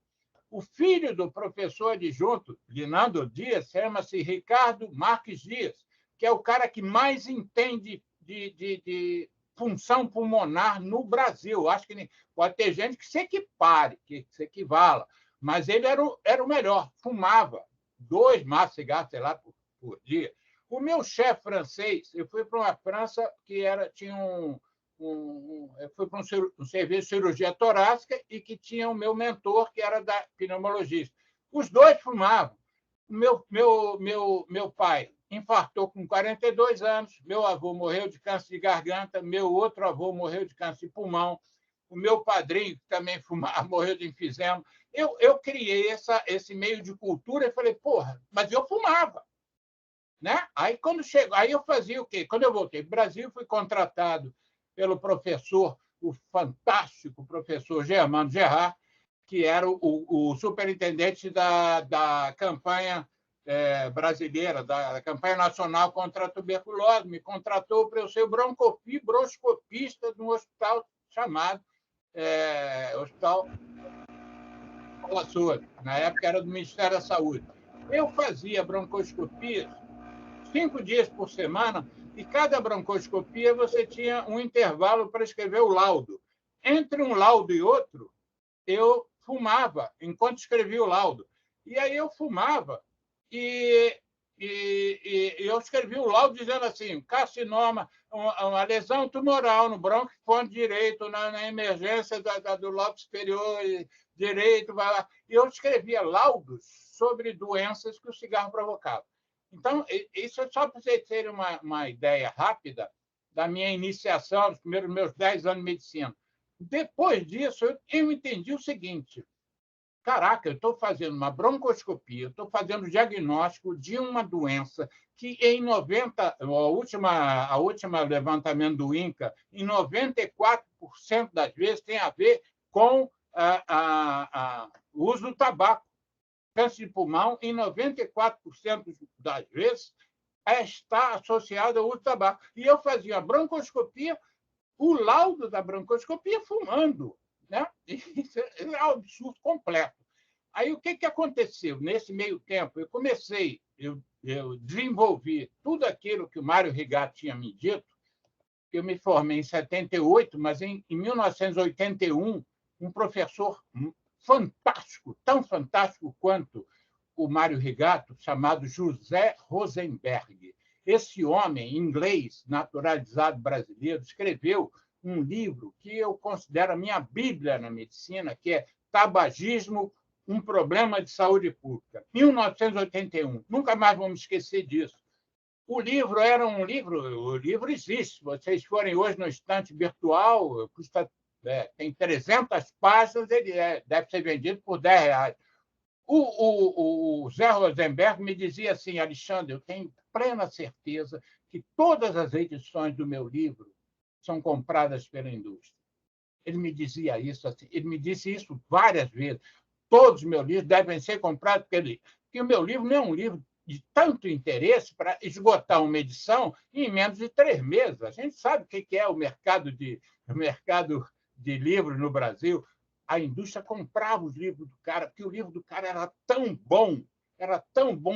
O filho do professor adjunto, Linandro Dias, chama-se Ricardo Marques Dias, que é o cara que mais entende de função pulmonar no Brasil. Acho que pode ter gente que se equipare, que se equivala, mas ele era o melhor, fumava 2 maços de cigarro, sei lá, por dia. O meu chefe francês, eu fui para uma França que tinha eu fui para um serviço de cirurgia torácica e que tinha o meu mentor, que era da pneumologista. Os 2 fumavam. Meu pai infartou com 42 anos, meu avô morreu de câncer de garganta, meu outro avô morreu de câncer de pulmão, o meu padrinho, que também fumava, morreu de enfisema. Eu criei esse meio de cultura e falei, porra, mas eu fumava. Né? Aí, quando chegou, aí eu fazia o quê? Quando eu voltei para o Brasil, fui contratado pelo professor, o fantástico professor Germano Gerard, que era o superintendente da campanha brasileira, da campanha nacional contra a tuberculose. Me contratou para eu ser broncoscopista de um hospital chamado Hospital Paula Souza. Na época era do Ministério da Saúde. Eu fazia broncoscopia 5 dias por semana, e cada broncoscopia você tinha um intervalo para escrever o laudo. Entre um laudo e outro, eu fumava enquanto escrevia o laudo. E aí eu fumava e eu escrevi o laudo dizendo assim, carcinoma, uma lesão tumoral no brônquio direito, na emergência do lobo superior direito. E eu escrevia laudos sobre doenças que o cigarro provocava. Então, isso é só para vocês terem uma ideia rápida da minha iniciação, dos primeiros meus 10 anos de medicina. Depois disso, eu entendi o seguinte: caraca, eu estou fazendo uma broncoscopia, estou fazendo diagnóstico de uma doença que em 90, a última levantamento do INCA, em 94% das vezes tem a ver com o uso do tabaco. Câncer de pulmão, em 94% das vezes, está associado ao uso do tabaco. E eu fazia a broncoscopia, o laudo da broncoscopia fumando. Né? Isso é um absurdo completo. Aí, o que aconteceu? Nesse meio tempo, eu desenvolvi tudo aquilo que o Mário Rigato tinha me dito. Eu me formei em 78, mas em 1981, um professor fantástico, tão fantástico quanto o Mário Rigato, chamado José Rosenberg. Esse homem, inglês, naturalizado brasileiro, escreveu um livro que eu considero a minha bíblia na medicina, que é Tabagismo, um problema de saúde pública, 1981. Nunca mais vamos esquecer disso. O livro o livro existe. Se vocês forem hoje no estante virtual, tem 300 páginas, ele deve ser vendido por R$10. O Zé Rosenberg me dizia assim, Alexandre, eu tenho plena certeza que todas as edições do meu livro são compradas pela indústria. Ele me dizia isso, assim, ele me disse isso várias vezes. Todos os meus livros devem ser comprados porque o meu livro não é um livro de tanto interesse para esgotar uma edição em menos de 3 meses. A gente sabe o que é o mercado de livros no Brasil. A indústria comprava os livros do cara, porque o livro do cara era tão bom,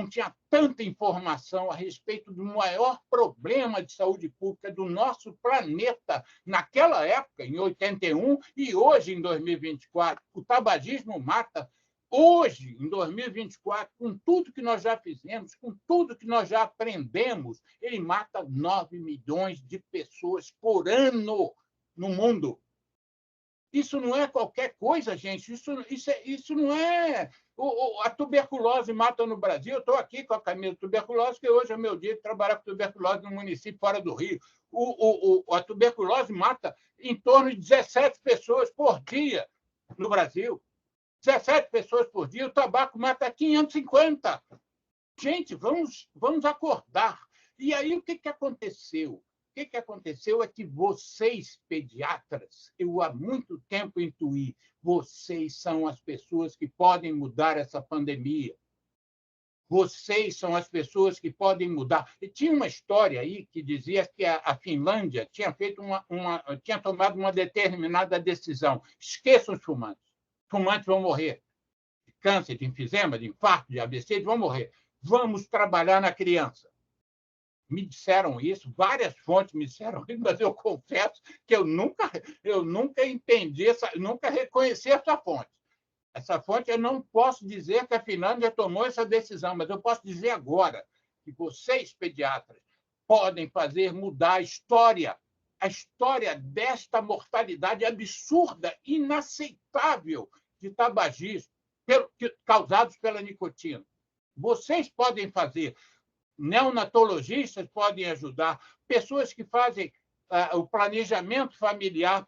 tinha tanta informação a respeito do maior problema de saúde pública do nosso planeta naquela época, em 81, e hoje, em 2024. O tabagismo mata. Hoje, em 2024, com tudo que nós já fizemos, com tudo que nós já aprendemos, ele mata 9 milhões de pessoas por ano no mundo. Isso não é qualquer coisa, gente. Isso não é... A tuberculose mata no Brasil. Eu estou aqui com a camisa de tuberculose, que hoje é o meu dia de trabalhar com tuberculose no município fora do Rio. A tuberculose mata em torno de 17 pessoas por dia no Brasil. 17 pessoas por dia. O tabaco mata 550. Gente, vamos acordar. E aí, o que aconteceu? O que aconteceu é que vocês, pediatras, eu há muito tempo intuí, vocês são as pessoas que podem mudar essa pandemia. Vocês são as pessoas que podem mudar. E tinha uma história aí que dizia que a Finlândia tinha tinha tomado uma determinada decisão. Esqueçam os fumantes. Os fumantes vão morrer de câncer, de enfisema, de infarto, de AVC, eles vão morrer. Vamos trabalhar na criança. Me disseram isso, várias fontes me disseram isso, mas eu confesso que eu nunca entendi, nunca reconheci essa fonte. Essa fonte, eu não posso dizer que a Finlândia tomou essa decisão, mas eu posso dizer agora que vocês, pediatras, podem fazer mudar a história desta mortalidade absurda, inaceitável de tabagismo, causados pela nicotina. Vocês podem fazer. Neonatologistas podem ajudar. Pessoas que fazem o planejamento familiar.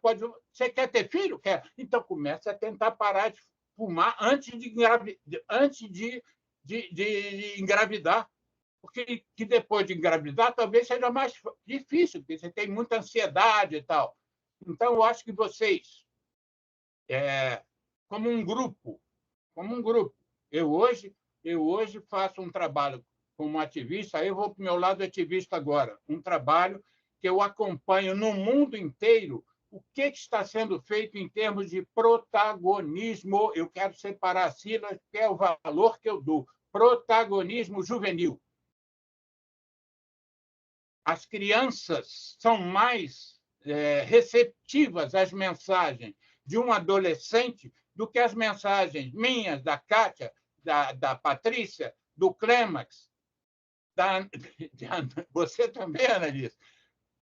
Você quer ter filho? Quer. Então, comece a tentar parar de fumar antes de engravidar. Porque que depois de engravidar talvez seja mais difícil, porque você tem muita ansiedade e tal. Então, eu acho que vocês, como um grupo, eu hoje faço um trabalho como ativista, aí eu vou para o meu lado ativista agora, um trabalho que eu acompanho no mundo inteiro o que está sendo feito em termos de protagonismo. Eu quero separar a sílaba, que é o valor que eu dou. Protagonismo juvenil. As crianças são mais receptivas às mensagens de um adolescente do que as mensagens minhas, da Kátia, da Patrícia, do Clêmax, você também, Annalise.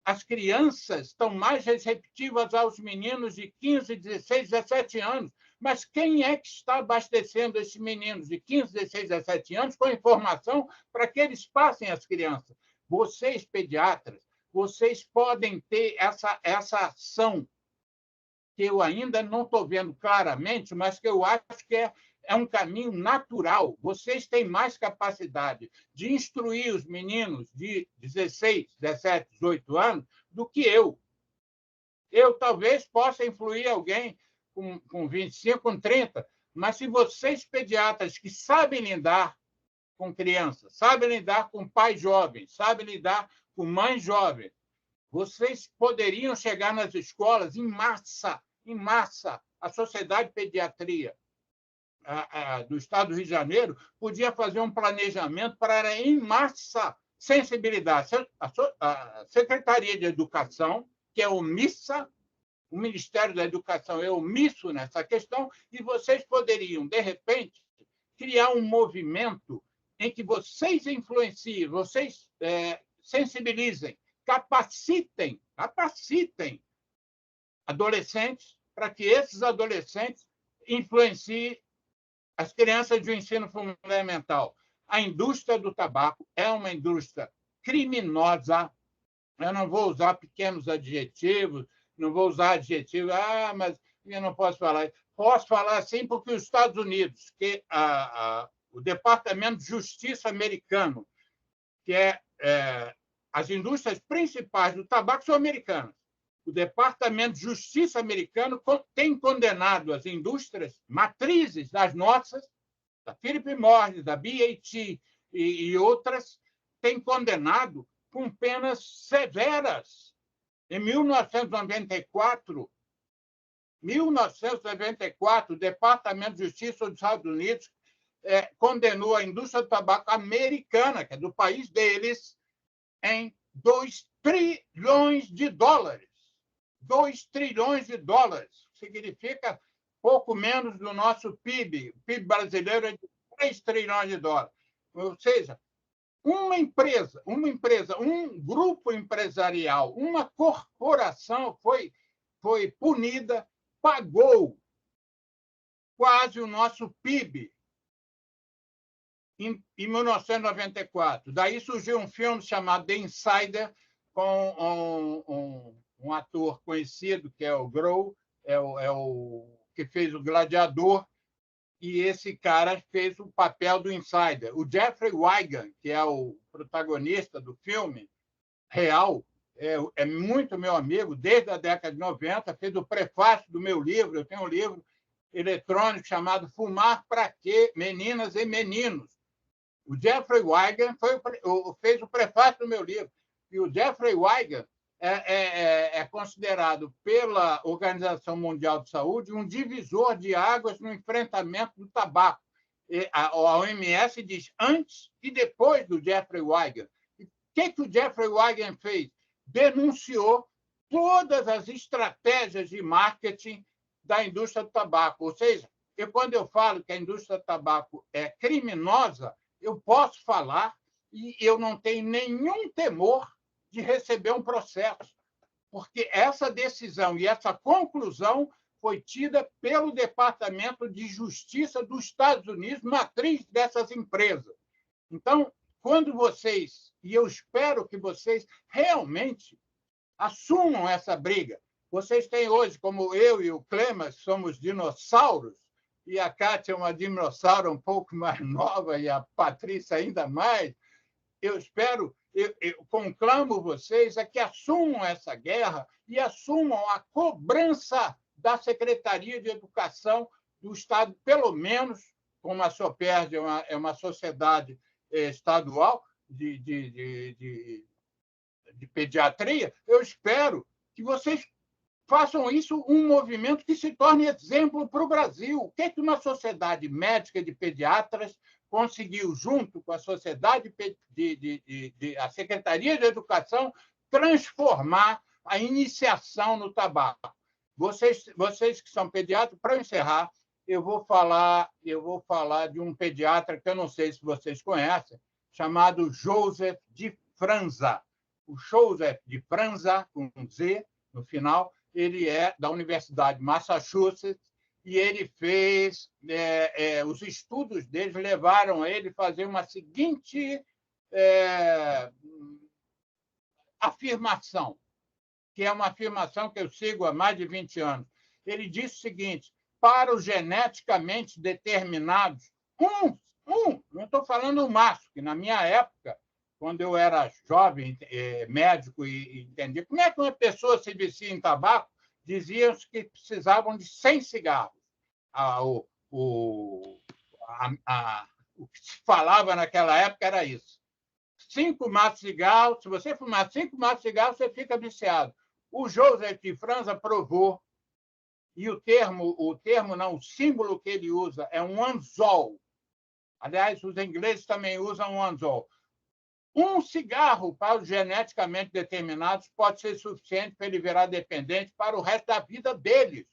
As crianças estão mais receptivas aos meninos de 15, 16, 17 anos. Mas quem é que está abastecendo esses meninos de 15, 16, 17 anos com informação para que eles passem às crianças? Vocês, pediatras, vocês podem ter essa ação que eu ainda não estou vendo claramente, mas que eu acho que é um caminho natural. Vocês têm mais capacidade de instruir os meninos de 16, 17, 18 anos do que eu. Eu talvez possa influir alguém com 25, com 30, mas se vocês, pediatras, que sabem lidar com crianças, sabem lidar com pais jovens, sabem lidar com mães jovens, vocês poderiam chegar nas escolas em massa. A Sociedade de Pediatria do Estado do Rio de Janeiro podia fazer um planejamento para, em massa, sensibilidade. A Secretaria de Educação, que é omissa, o Ministério da Educação é omisso nessa questão, e vocês poderiam, de repente, criar um movimento em que vocês influenciem, vocês sensibilizem, capacitem adolescentes para que esses adolescentes influenciem as crianças do ensino fundamental. A indústria do tabaco é uma indústria criminosa. Eu não vou usar pequenos adjetivos, não vou usar adjetivos, mas eu não posso falar. Posso falar sim, porque os Estados Unidos, que o Departamento de Justiça americano, que as indústrias principais do tabaco são americanas. O Departamento de Justiça americano tem condenado as indústrias matrizes das nossas, da Philip Morris, da BAT e outras, tem condenado com penas severas. Em 1994, o Departamento de Justiça dos Estados Unidos condenou a indústria do tabaco americana, que é do país deles, em 2 trilhões de dólares. 2 trilhões de dólares. Significa pouco menos do nosso PIB. O PIB brasileiro é de 3 trilhões de dólares. Ou seja, uma empresa, um grupo empresarial, uma corporação foi punida, pagou quase o nosso PIB em 1994. Daí surgiu um filme chamado The Insider, com um ator conhecido, que é o Grohl, o que fez o Gladiador, e esse cara fez o papel do Insider. O Jeffrey Wigand, que é o protagonista do filme real, é muito meu amigo, desde a década de 90, fez o prefácio do meu livro. Eu tenho um livro eletrônico chamado Fumar para Quê? Meninas e Meninos. O Jeffrey Wigand fez o prefácio do meu livro. E o Jeffrey Wigand é considerado pela Organização Mundial de Saúde um divisor de águas no enfrentamento do tabaco. A OMS diz antes e depois do Jeffrey Wigand. O que o Jeffrey Wigand fez? Denunciou todas as estratégias de marketing da indústria do tabaco. Ou seja, quando eu falo que a indústria do tabaco é criminosa, eu posso falar e eu não tenho nenhum temor de receber um processo, porque essa decisão e essa conclusão foi tida pelo Departamento de Justiça dos Estados Unidos, matriz dessas empresas. Então, quando vocês, e eu espero que vocês realmente assumam essa briga. Vocês têm hoje, como eu e o Clemas, somos dinossauros, e a Kátia é uma dinossauro um pouco mais nova, e a Patrícia ainda mais. Eu espero, eu conclamo vocês a que assumam essa guerra e assumam a cobrança da Secretaria de Educação do Estado, pelo menos, como a SOPERJ é uma sociedade estadual de pediatria, eu espero que vocês façam isso um movimento que se torne exemplo para o Brasil. O que é que uma sociedade médica de pediatras conseguiu, junto com a sociedade a Secretaria de Educação, transformar a iniciação no tabaco? Vocês que são pediatras, para encerrar, eu vou falar de um pediatra que eu não sei se vocês conhecem, chamado Joseph de Franza. O Joseph de Franza, com um Z no final, ele é da Universidade de Massachusetts e ele fez... os estudos dele levaram a ele a fazer uma seguinte afirmação, que é uma afirmação que eu sigo há mais de 20 anos. Ele disse o seguinte: para os geneticamente determinados, não estou falando o maço, que na minha época, quando eu era jovem, médico, e entendia como é que uma pessoa se vicia em tabaco, diziam que precisavam de 100 cigarros. O que se falava naquela época era isso. 5 maços de cigarro, se você fumar 5 maços de cigarro, você fica viciado. O Joseph de Franza provou, e o símbolo que ele usa é um anzol. Aliás, os ingleses também usam um anzol. Um cigarro para os geneticamente determinados pode ser suficiente para ele virar dependente para o resto da vida deles.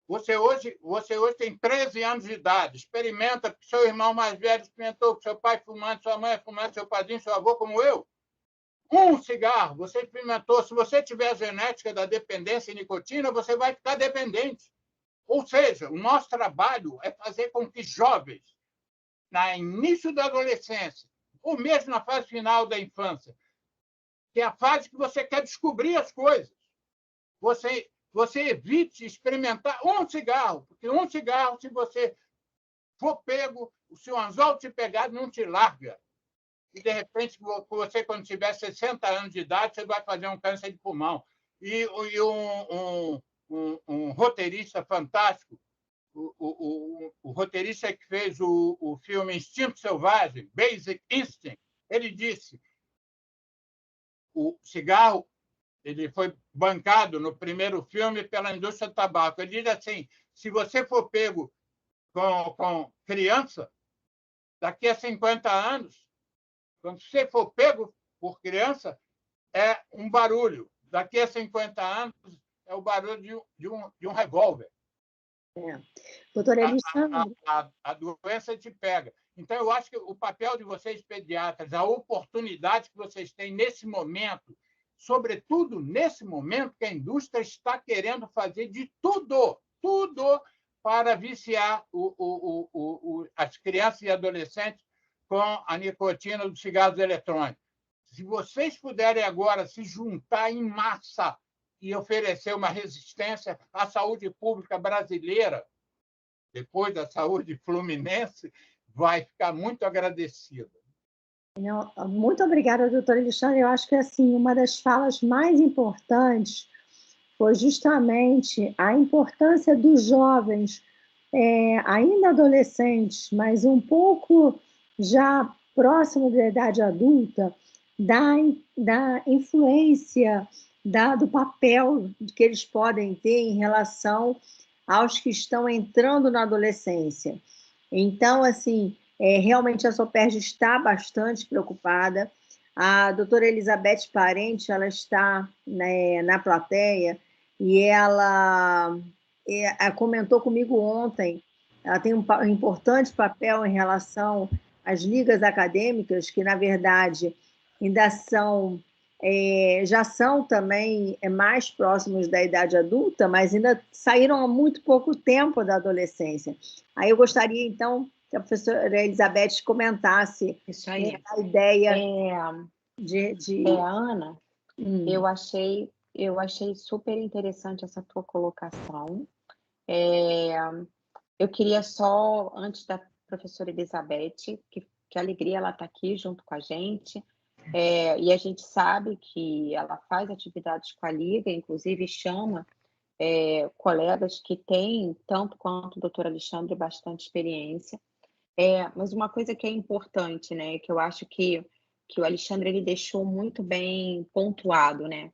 Você hoje tem 13 anos de idade, experimenta, porque seu irmão mais velho experimentou, que seu pai fumando, sua mãe fumando, seu padrinho, seu avô, como eu. Um cigarro, você experimentou. Se você tiver a genética da dependência em nicotina, você vai ficar dependente. Ou seja, o nosso trabalho é fazer com que jovens, no início da adolescência, ou mesmo na fase final da infância, que é a fase que você quer descobrir as coisas, você evite experimentar um cigarro, porque um cigarro, se você for pego, se o anzol te pegar, não te larga. E, de repente, você, quando tiver 60 anos de idade, você vai fazer um câncer de pulmão. E um roteirista fantástico, o roteirista que fez o filme Instinto Selvagem, Basic Instinct, ele disse: o cigarro ele foi bancado no primeiro filme pela indústria do tabaco. Ele diz assim: se você for pego com criança, daqui a 50 anos, quando você for pego por criança, é um barulho. Daqui a 50 anos, é o barulho de um revólver. Doutora Alexandre, a doença te pega. Então, eu acho que o papel de vocês, pediatras, a oportunidade que vocês têm nesse momento, sobretudo nesse momento que a indústria está querendo fazer de tudo para viciar as crianças e adolescentes com a nicotina dos cigarros eletrônicos. Se vocês puderem agora se juntar em massa e oferecer uma resistência à saúde pública brasileira, depois da saúde fluminense, vai ficar muito agradecida. Muito obrigada, doutora Alexandre. Eu acho que assim, uma das falas mais importantes foi justamente a importância dos jovens, ainda adolescentes, mas um pouco já próximo da idade adulta, da influência, do papel que eles podem ter em relação aos que estão entrando na adolescência. Então, assim, realmente a SOPERJ está bastante preocupada. A doutora Elizabeth Parente, ela está, né, na plateia, e ela comentou comigo ontem, ela tem um importante papel em relação às ligas acadêmicas, que, na verdade, ainda já são também mais próximos da idade adulta, mas ainda saíram há muito pouco tempo da adolescência. Aí eu gostaria, então, que a professora Elizabeth comentasse Isso aí. a ideia Ana, eu achei super interessante essa tua colocação. Eu queria só, antes da professora Elizabeth, que alegria ela estar aqui junto com a gente, e a gente sabe que ela faz atividades com a Liga, inclusive chama colegas que têm, tanto quanto o doutor Alexandre, bastante experiência. Mas uma coisa que é importante, né, que eu acho que o Alexandre ele deixou muito bem pontuado, né?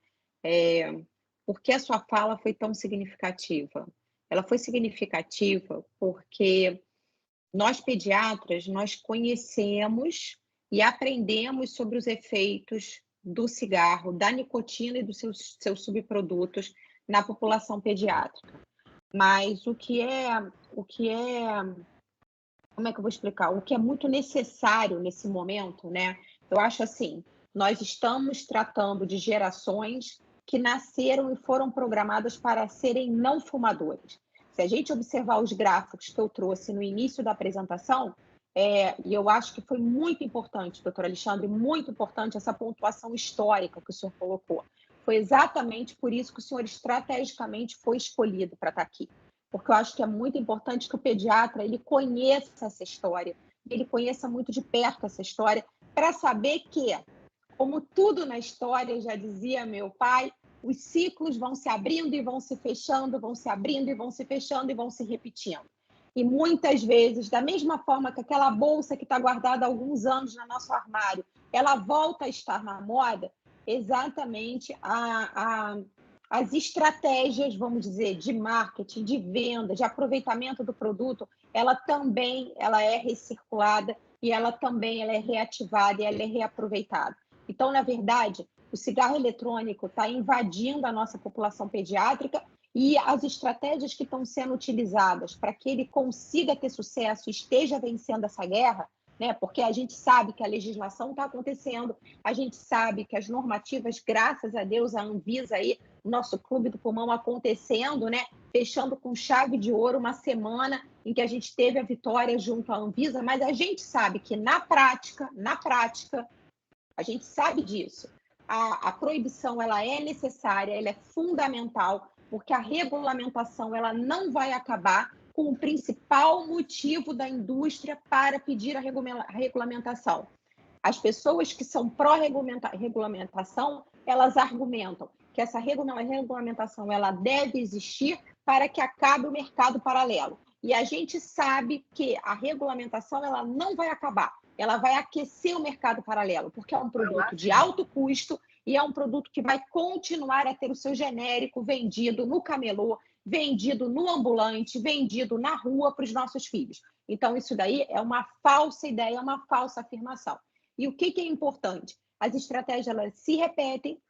Por que a sua fala foi tão significativa? Ela foi significativa porque nós pediatras, nós conhecemos e aprendemos sobre os efeitos do cigarro, da nicotina e dos seus subprodutos na população pediátrica. Mas o que é, como é que eu vou explicar? O que é muito necessário nesse momento, né? Eu acho assim, nós estamos tratando de gerações que nasceram e foram programadas para serem não fumadores. Se a gente observar os gráficos que eu trouxe no início da apresentação, e eu acho que foi muito importante, doutor Alexandre, muito importante essa pontuação histórica que o senhor colocou. Foi exatamente por isso que o senhor estrategicamente foi escolhido para estar aqui. Porque eu acho que é muito importante que o pediatra ele conheça essa história, ele conheça muito de perto essa história, para saber que, como tudo na história, já dizia meu pai, os ciclos vão se abrindo e vão se fechando, vão se abrindo e vão se fechando e vão se repetindo. E muitas vezes, da mesma forma que aquela bolsa que está guardada há alguns anos no nosso armário, ela volta a estar na moda, exatamente as estratégias, vamos dizer, de marketing, de venda, de aproveitamento do produto, ela é recirculada e ela também é reativada e ela é reaproveitada. Então, na verdade, o cigarro eletrônico está invadindo a nossa população pediátrica e as estratégias que estão sendo utilizadas para que ele consiga ter sucesso e esteja vencendo essa guerra, né? Porque a gente sabe que a legislação está acontecendo, a gente sabe que as normativas, graças a Deus, a Anvisa aí, o nosso Clube do Pulmão acontecendo, né? Fechando com chave de ouro uma semana em que a gente teve a vitória junto à Anvisa, mas a gente sabe que na prática, a gente sabe disso. A proibição ela é necessária, ela é fundamental, porque a regulamentação ela não vai acabar com o principal motivo da indústria para pedir a regulamentação. As pessoas que são pró-regulamentação, elas argumentam que essa regulamentação ela deve existir para que acabe o mercado paralelo. E a gente sabe que a regulamentação ela não vai acabar, ela vai aquecer o mercado paralelo, porque é um produto de alto custo e é um produto que vai continuar a ter o seu genérico vendido no camelô, vendido no ambulante, vendido na rua para os nossos filhos. Então, isso daí é uma falsa ideia, é uma falsa afirmação. E o que é importante? As estratégias elas se repetem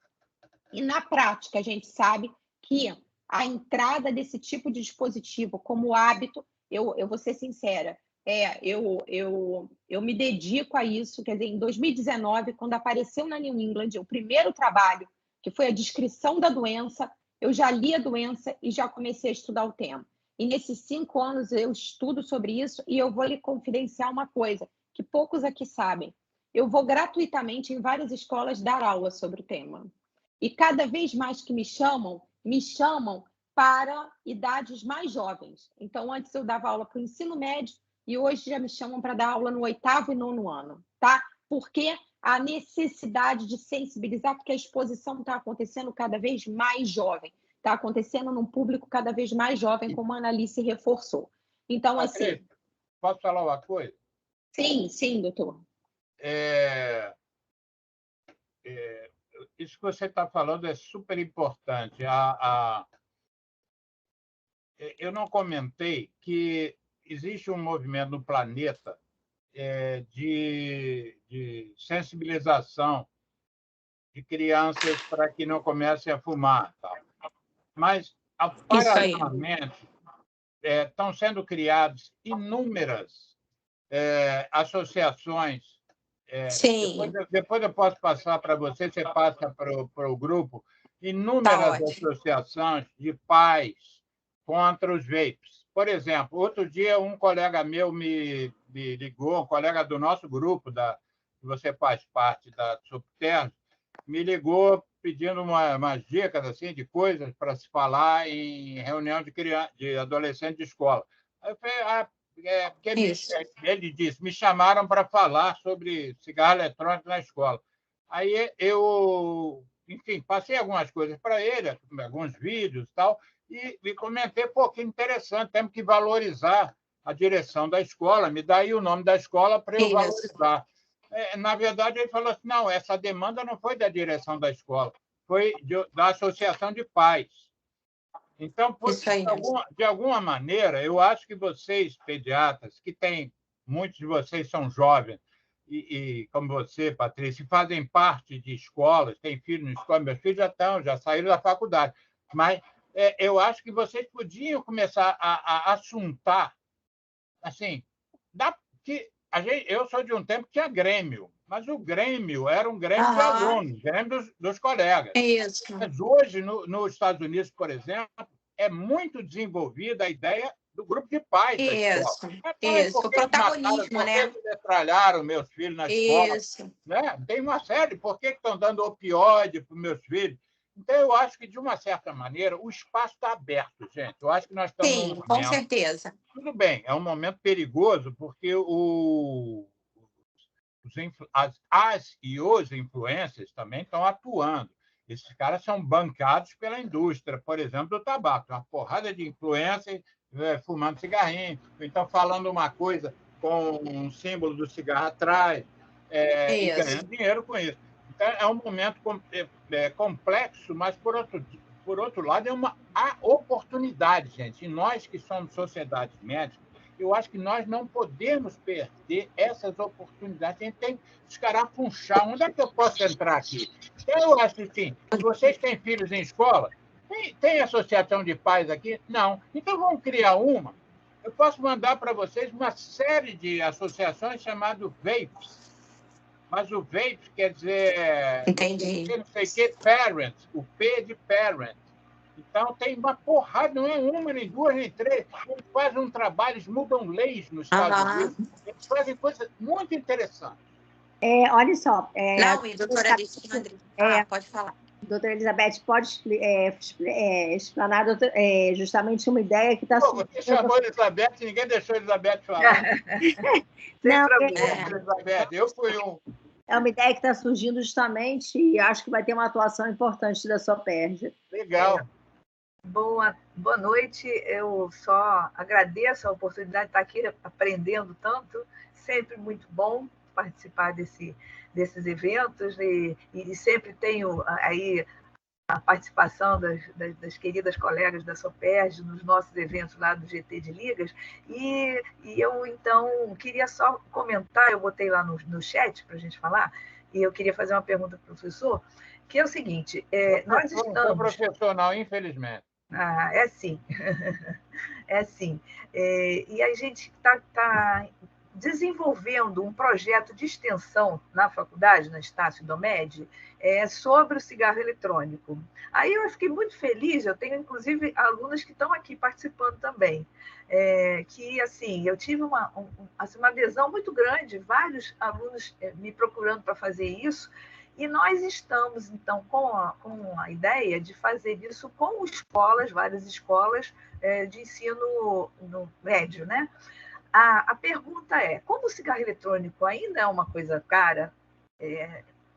e, na prática, a gente sabe que a entrada desse tipo de dispositivo como hábito, eu vou ser sincera, eu me dedico a isso, quer dizer, em 2019, quando apareceu na New England o primeiro trabalho, que foi a descrição da doença, eu já li a doença e já comecei a estudar o tema. E nesses 5 anos eu estudo sobre isso e eu vou lhe confidenciar uma coisa que poucos aqui sabem. Eu vou gratuitamente em várias escolas dar aula sobre o tema. E cada vez mais que me chamam para idades mais jovens. Então, antes eu dava aula para o ensino médio e hoje já me chamam para dar aula no 8º e 9º ano, tá? Porque a necessidade de sensibilizar, porque a exposição está acontecendo cada vez mais jovem, está acontecendo num público cada vez mais jovem, como a Analice reforçou. Então, assim... Posso falar uma coisa? Sim, doutor. Isso que você está falando é super importante. Eu não comentei que existe um movimento no planeta de sensibilização de crianças para que não comecem a fumar. Tal. Mas, paralelamente, estão sendo criadas inúmeras associações. Sim. Depois eu posso passar para você passa para o grupo, inúmeras associações de pais contra os vapes. Por exemplo, outro dia um colega meu me me ligou, um colega do nosso grupo, que você faz parte da Subterra, me ligou pedindo umas dicas assim, de coisas para se falar em reunião de adolescente de escola. Aí eu falei, porque ele disse, me chamaram para falar sobre cigarro eletrônico na escola. Aí eu, enfim, passei algumas coisas para ele, alguns vídeos e tal, e comentei, pô, que interessante, temos que valorizar a direção da escola, me dá aí o nome da escola para eu valorizar. Na verdade, ele falou assim, não, essa demanda não foi da direção da escola, foi da Associação de Pais. Então, de alguma maneira, eu acho que vocês, pediatras, muitos de vocês são jovens, e como você, Patrícia, fazem parte de escolas, têm filhos na escola, meus filhos já saíram da faculdade, mas eu acho que vocês podiam começar a assuntar, assim, eu sou de um tempo que tinha Grêmio, mas o Grêmio era um Grêmio de alunos, Grêmio dos colegas. Isso. Mas hoje, nos Estados Unidos, por exemplo, é muito desenvolvida a ideia do grupo de pais da escola. Isso, o protagonismo, né? Por que metralharam meus filhos na escola? Isso. Né? Tem uma série, por que estão dando opioide para os meus filhos? Então, eu acho que, de uma certa maneira, o espaço está aberto, gente. Eu acho que nós estamos num momento... com certeza. Tudo bem, é um momento perigoso, porque as e os influencers também estão atuando. Esses caras são bancados pela indústria, por exemplo, do tabaco. Uma porrada de influencers fumando cigarrinho, então falando uma coisa com um símbolo do cigarro atrás, e ganhando dinheiro com isso. Então, é um momento complexo, mas, por outro lado, há oportunidade, gente. E nós que somos sociedades médicas, eu acho que nós não podemos perder essas oportunidades. A gente tem que escarafunchar. Onde é que eu posso entrar aqui? Eu acho assim, vocês têm filhos em escola? Tem associação de pais aqui? Não. Então, vamos criar uma. Eu posso mandar para vocês uma série de associações chamadas VAPES. Mas o VAPE quer dizer... Entendi. Não sei o que, parents, o P de parent. Então, tem uma porrada, não é uma, nem duas, nem três. Eles fazem um trabalho, eles mudam leis nos Estados Unidos. Eles fazem coisas muito interessantes. Olha só... Não, e doutora Alexandre, pode falar. Doutora Elizabeth, pode explanar justamente uma ideia que está surgindo... Você chamou a Elizabeth, ninguém deixou a Elizabeth falar. Não, Elizabeth, eu fui um... É uma ideia que está surgindo justamente e acho que vai ter uma atuação importante da SOPERJ. Legal. Boa noite. Eu só agradeço a oportunidade de estar aqui aprendendo tanto. Sempre muito bom participar desses eventos e sempre tenho aí a participação das queridas colegas da SOPERJ nos nossos eventos lá do GT de Ligas, e eu, então, queria só comentar, eu botei lá no chat para a gente falar, e eu queria fazer uma pergunta para o professor, que é o seguinte, nós estamos... Não profissional, infelizmente. É sim, é sim. E a gente está desenvolvendo um projeto de extensão na faculdade, na Estácio Domed, sobre o cigarro eletrônico. Aí eu fiquei muito feliz, eu tenho, inclusive, alunas que estão aqui participando também, que, assim, eu tive uma adesão muito grande, vários alunos me procurando para fazer isso, e nós estamos, então, com a ideia de fazer isso com escolas, várias escolas de ensino no médio, né? A pergunta é, como o cigarro eletrônico ainda é uma coisa cara,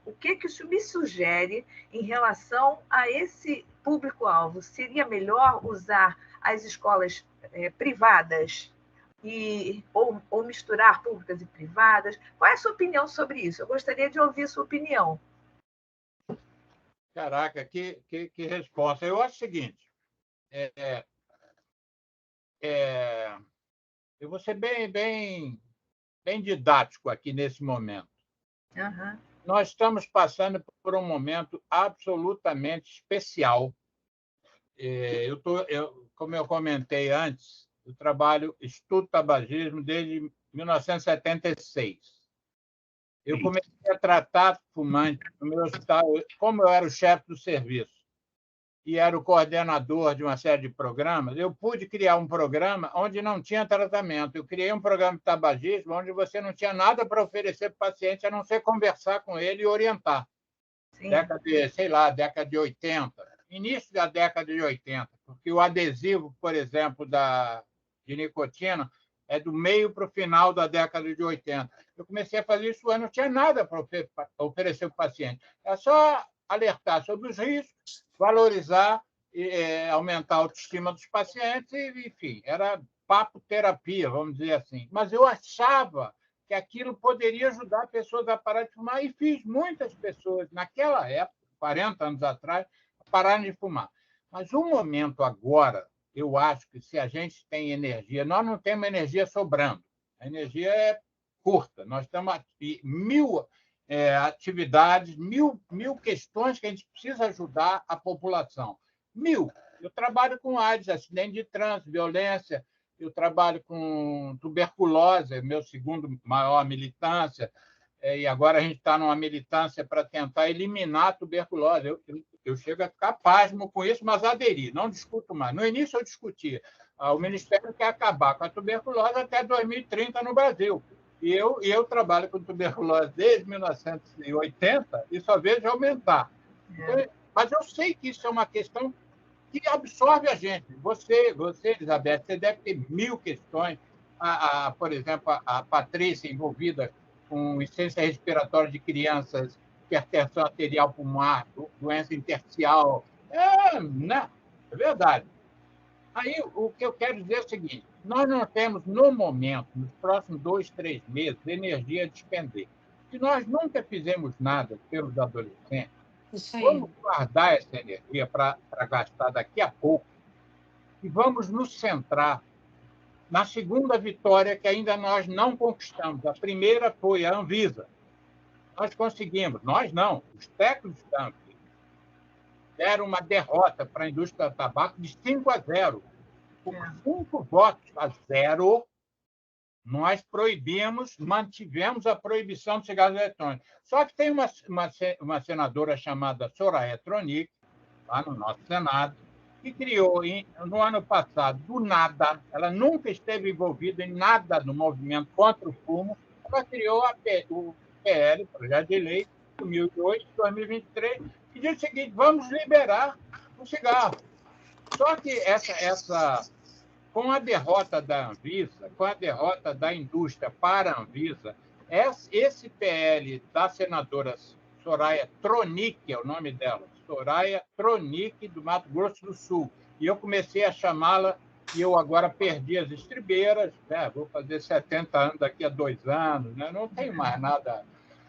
o que o senhor me sugere em relação a esse público-alvo? Seria melhor usar as escolas privadas ou misturar públicas e privadas? Qual é a sua opinião sobre isso? Eu gostaria de ouvir a sua opinião. Caraca, que resposta. Eu acho o seguinte, eu vou ser bem didático aqui nesse momento. Uhum. Nós estamos passando por um momento absolutamente especial. Como eu comentei antes, eu estudo tabagismo desde 1976. Eu comecei a tratar fumante no meu hospital, como eu era o chefe do serviço. e era o coordenador de uma série de programas, eu pude criar um programa onde não tinha tratamento. Eu criei um programa de tabagismo onde você não tinha nada para oferecer para o paciente, a não ser conversar com ele e orientar. Sim. Década de 80, início da década de 80, porque o adesivo, por exemplo, de nicotina é do meio para o final da década de 80. Eu comecei a fazer isso, eu não tinha nada para oferecer para o paciente. É só alertar sobre os riscos, valorizar, aumentar a autoestima dos pacientes, e, enfim, era papo-terapia, vamos dizer assim. Mas eu achava que aquilo poderia ajudar pessoas a parar de fumar, e fiz muitas pessoas, naquela época, 40 anos atrás, pararem de fumar. Mas o momento agora, eu acho que se a gente tem energia, nós não temos energia sobrando, a energia é curta, nós temos mil atividades, mil questões que a gente precisa ajudar a população. 1000. Eu trabalho com AIDS, acidente de trânsito, violência, eu trabalho com tuberculose, meu segundo maior militância, e agora a gente está numa militância para tentar eliminar a tuberculose. Eu chego a ficar pasmo com isso, mas aderi, não discuto mais. No início eu discutia. O Ministério quer acabar com a tuberculose até 2030 no Brasil. E eu trabalho com tuberculose desde 1980 e só vejo aumentar. Mas eu sei que isso é uma questão que absorve a gente. Você, Elizabeth, você deve ter 1000 questões. Por exemplo, a Patrícia envolvida com insuficiência respiratória de crianças, hipertensão arterial pulmonar, doença intersticial. Né? É verdade. Aí, o que eu quero dizer é o seguinte: nós não temos, no momento, nos próximos 2, 3 meses, energia a despender. Se nós nunca fizemos nada pelos adolescentes, vamos guardar essa energia para gastar daqui a pouco e vamos nos centrar na segunda vitória que ainda nós não conquistamos. A primeira foi a Anvisa. Nós conseguimos, nós não, os técnicos da Anvisa deram uma derrota para a indústria do tabaco de 5-0. Com 5 votos a 0, nós mantivemos a proibição de cigarros eletrônicos. Só que tem uma senadora chamada Soraya Tronic, lá no nosso Senado, que criou, no ano passado, do nada, ela nunca esteve envolvida em nada no movimento contra o fumo, ela criou o PL, Projeto de Lei 2008-2023, que diz o seguinte: vamos liberar o cigarro. Só que com a derrota da Anvisa, com a derrota da indústria para a Anvisa, esse PL da senadora Soraya Tronic, é o nome dela, Soraya Tronic, do Mato Grosso do Sul. E eu comecei a chamá-la, e eu agora perdi as estribeiras, né? Vou fazer 70 anos daqui a 2 anos, né? Não tenho mais nada.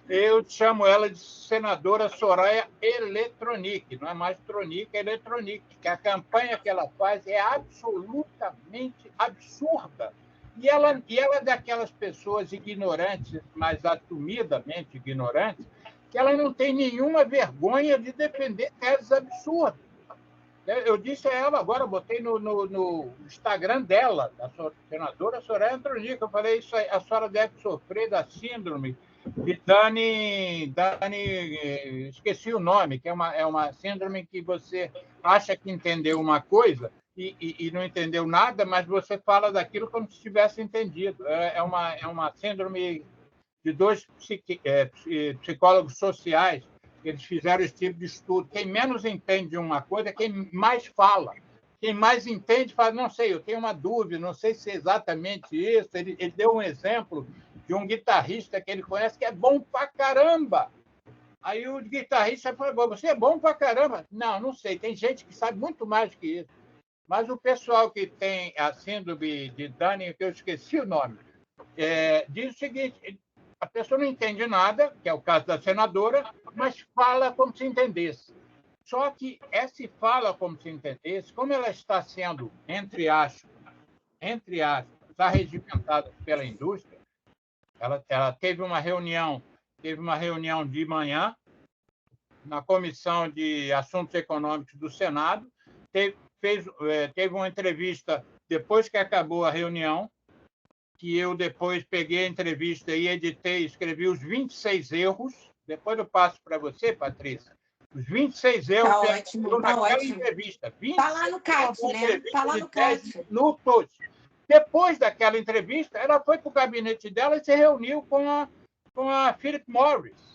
Eu chamo ela de senadora Soraya Eletronic, não é mais Tronic, é Eletronic, que a campanha que ela faz é absolutamente absurda. E ela é daquelas pessoas ignorantes, mas assumidamente ignorantes, que ela não tem nenhuma vergonha de defender teses absurdas. Eu disse a ela, agora botei no Instagram dela, da senadora Soraya Eletronic, eu falei: isso aí, a senhora deve sofrer da síndrome de Dani, esqueci o nome, que é uma síndrome que você acha que entendeu uma coisa e não entendeu nada, mas você fala daquilo como se tivesse entendido. É uma síndrome de 2 psicólogos sociais, eles fizeram esse tipo de estudo. Quem menos entende uma coisa é quem mais fala. Quem mais entende fala: não sei, eu tenho uma dúvida, não sei se é exatamente isso. Ele deu um exemplo de um guitarrista que ele conhece que é bom pra caramba. Aí o guitarrista falou: você é bom pra caramba? Não sei, tem gente que sabe muito mais que isso. Mas o pessoal que tem a síndrome de Dunning, que eu esqueci o nome, diz o seguinte: a pessoa não entende nada, que é o caso da senadora, mas fala como se entendesse. Só que essa fala como se entendesse, como ela está sendo, entre aspas, arregimentada pela indústria, ela teve uma reunião de manhã na Comissão de Assuntos Econômicos do Senado, teve uma entrevista depois que acabou a reunião, que eu depois peguei a entrevista e editei, escrevi os 26 erros. Depois eu passo para você, Patrícia, Os 26 erros tá ótimo, tá daquela ótimo. entrevista. Tá lá no CAT, né? Tá lá no CAT. Minutos. Depois daquela entrevista, ela foi para o gabinete dela e se reuniu com a Philip Morris.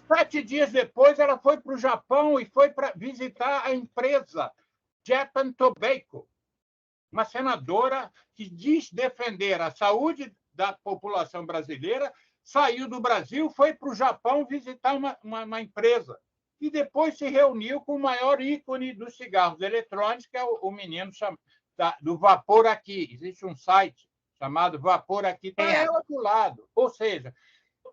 7 dias depois, ela foi para o Japão e foi para visitar a empresa Japan Tobacco, uma senadora que diz defender a saúde da população brasileira, saiu do Brasil, foi para o Japão visitar uma empresa e depois se reuniu com o maior ícone dos cigarros eletrônicos, que é o menino do Vapor Aqui. Existe um site chamado Vapor Aqui, está ela do lado. Ou seja,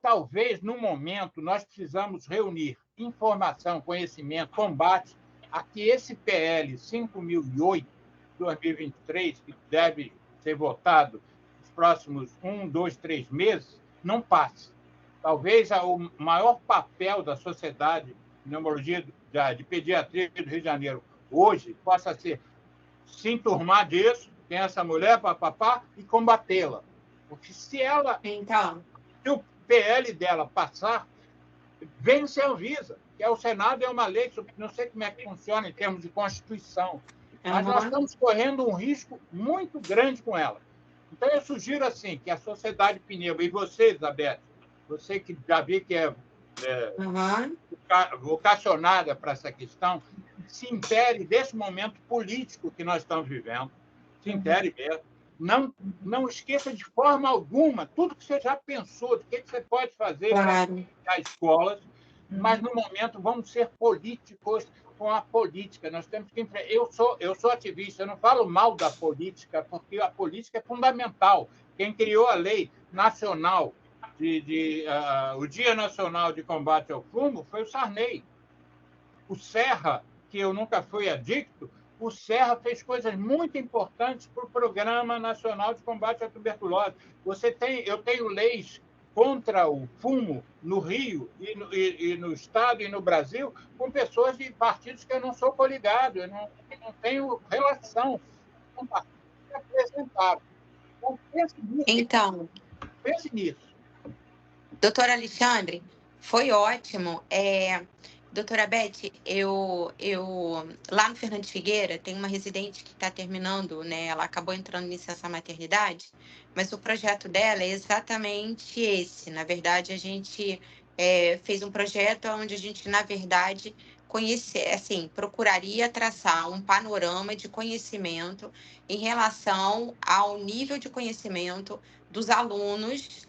talvez, no momento, nós precisamos reunir informação, conhecimento, combate, a que esse PL 5008, 2023, que deve ser votado nos próximos 1, 2, 3 meses, não passe. Talvez o maior papel da Sociedade de Pneumologia de Pediatria do Rio de Janeiro hoje possa ser se enturmar disso, tem essa mulher, papapá, e combatê-la. Porque se ela... Então... Se o PL dela passar, vence a Anvisa, que é o Senado, é uma lei, não sei como é que funciona em termos de Constituição, mas nós estamos correndo um risco muito grande com ela. Então, eu sugiro assim, que a Sociedade Pneu, e você, Isabel, você que já vi que é vocacionada para essa questão, se intere desse momento político que nós estamos vivendo, se intere mesmo. Não esqueça de forma alguma tudo que você já pensou, do que você pode fazer para as escolas, mas, no momento, vamos ser políticos com a política. Nós temos que enfrentar. Eu sou ativista, eu não falo mal da política, porque a política é fundamental. Quem criou a lei nacional, o Dia Nacional de Combate ao Fumo, foi o Sarney. O Serra, que eu nunca fui adicto, o Serra fez coisas muito importantes para o Programa Nacional de Combate à Tuberculose. Eu tenho leis contra o fumo no Rio e no Estado e no Brasil com pessoas de partidos que eu não sou coligado, eu não tenho relação com partidos que apresentaram. Então, pense nisso. Doutor Alexandre, foi ótimo. Doutora Beth, eu lá no Fernandes Figueira tem uma residente que está terminando, né? Ela acabou entrando em licença maternidade, mas o projeto dela é exatamente esse. Na verdade, a gente fez um projeto onde a gente, na verdade, procuraria traçar um panorama de conhecimento em relação ao nível de conhecimento dos alunos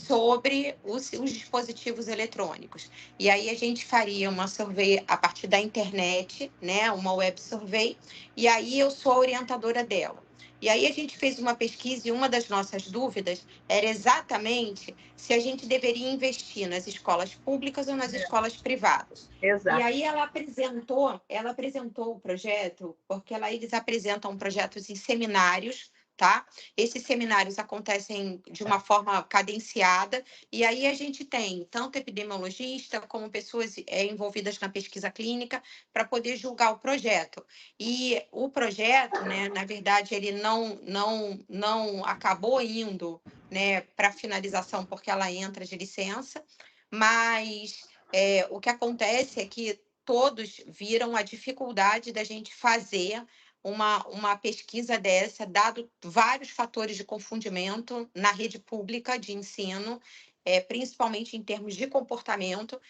sobre os dispositivos eletrônicos. E aí a gente faria uma survey a partir da internet, né, uma web survey, e aí eu sou a orientadora dela. E aí a gente fez uma pesquisa e uma das nossas dúvidas era exatamente se a gente deveria investir nas escolas públicas ou nas escolas privadas. Exato. E aí ela apresentou o projeto, porque eles apresentam projetos em seminários, tá? Esses seminários acontecem de uma forma cadenciada, e aí a gente tem tanto epidemiologista como pessoas envolvidas na pesquisa clínica para poder julgar o projeto. E o projeto, né, na verdade, ele não acabou indo, né, para finalização porque ela entra de licença, mas o que acontece é que todos viram a dificuldade da gente fazer uma pesquisa dessa, dado vários fatores de confundimento na rede pública de ensino, principalmente em termos de comportamento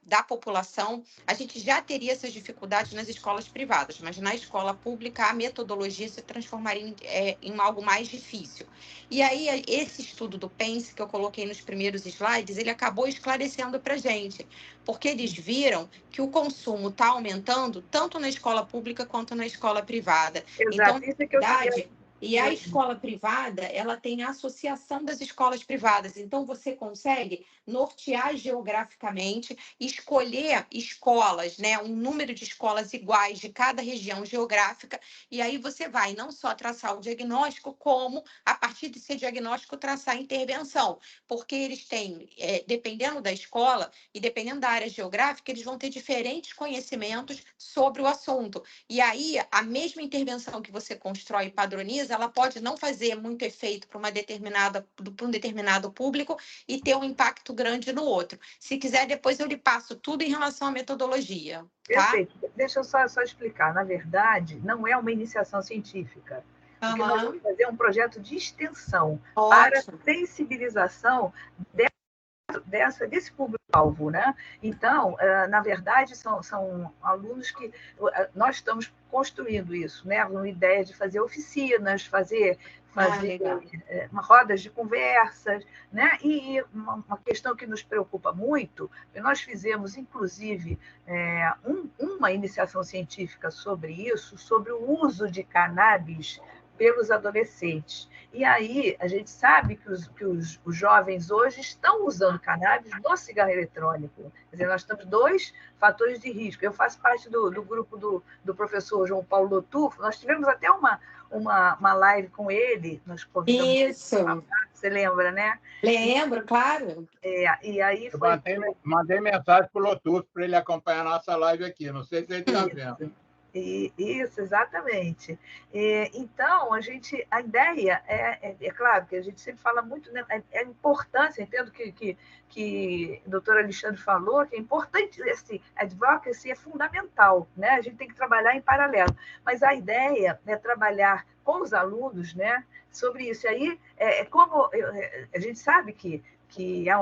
da população. A gente já teria essas dificuldades nas escolas privadas, mas na escola pública a metodologia se transformaria em algo mais difícil. E aí esse estudo do PENS, que eu coloquei nos primeiros slides, ele acabou esclarecendo para a gente, porque eles viram que o consumo está aumentando tanto na escola pública quanto na escola privada. Exato. Então, na verdade, e a escola privada, ela tem a associação das escolas privadas. Então, você consegue nortear geograficamente, escolher escolas, né, um número de escolas iguais de cada região geográfica, e aí você vai não só traçar o diagnóstico, como, a partir desse diagnóstico, traçar a intervenção. Porque eles têm, dependendo da escola e dependendo da área geográfica, eles vão ter diferentes conhecimentos sobre o assunto. E aí, a mesma intervenção que você constrói e padroniza, vezes, ela pode não fazer muito efeito para um determinado público e ter um impacto grande no outro. Se quiser, depois eu lhe passo tudo em relação à metodologia. Tá? Perfeito. Deixa eu só explicar. Na verdade, não é uma iniciação científica. O que nós vamos fazer é um projeto de extensão para sensibilização desse público-alvo, né? Então, na verdade, são alunos que nós estamos construindo isso, né? Uma ideia de fazer oficinas, fazer rodas de conversas, né? E uma questão que nos preocupa muito, nós fizemos, inclusive, uma iniciação científica sobre isso, sobre o uso de cannabis pelos adolescentes. E aí, a gente sabe que os jovens hoje estão usando cannabis no cigarro eletrônico. Quer dizer, nós temos 2 fatores de risco. Eu faço parte do grupo do professor João Paulo Lotufo. Nós tivemos até uma live com ele. Nós convidamos Isso. Você lembra, né? Lembro, claro. E aí foi... Mandei mensagem para o Lotufo para ele acompanhar a nossa live aqui. Não sei se ele está vendo. Isso, exatamente. Então, a ideia é claro que a gente sempre fala muito, né, a importância, entendo que o doutor Alexandre falou, que é importante, esse advocacy é fundamental, né? A gente tem que trabalhar em paralelo, mas a ideia é trabalhar com os alunos, né, sobre isso. E aí, como a gente sabe que é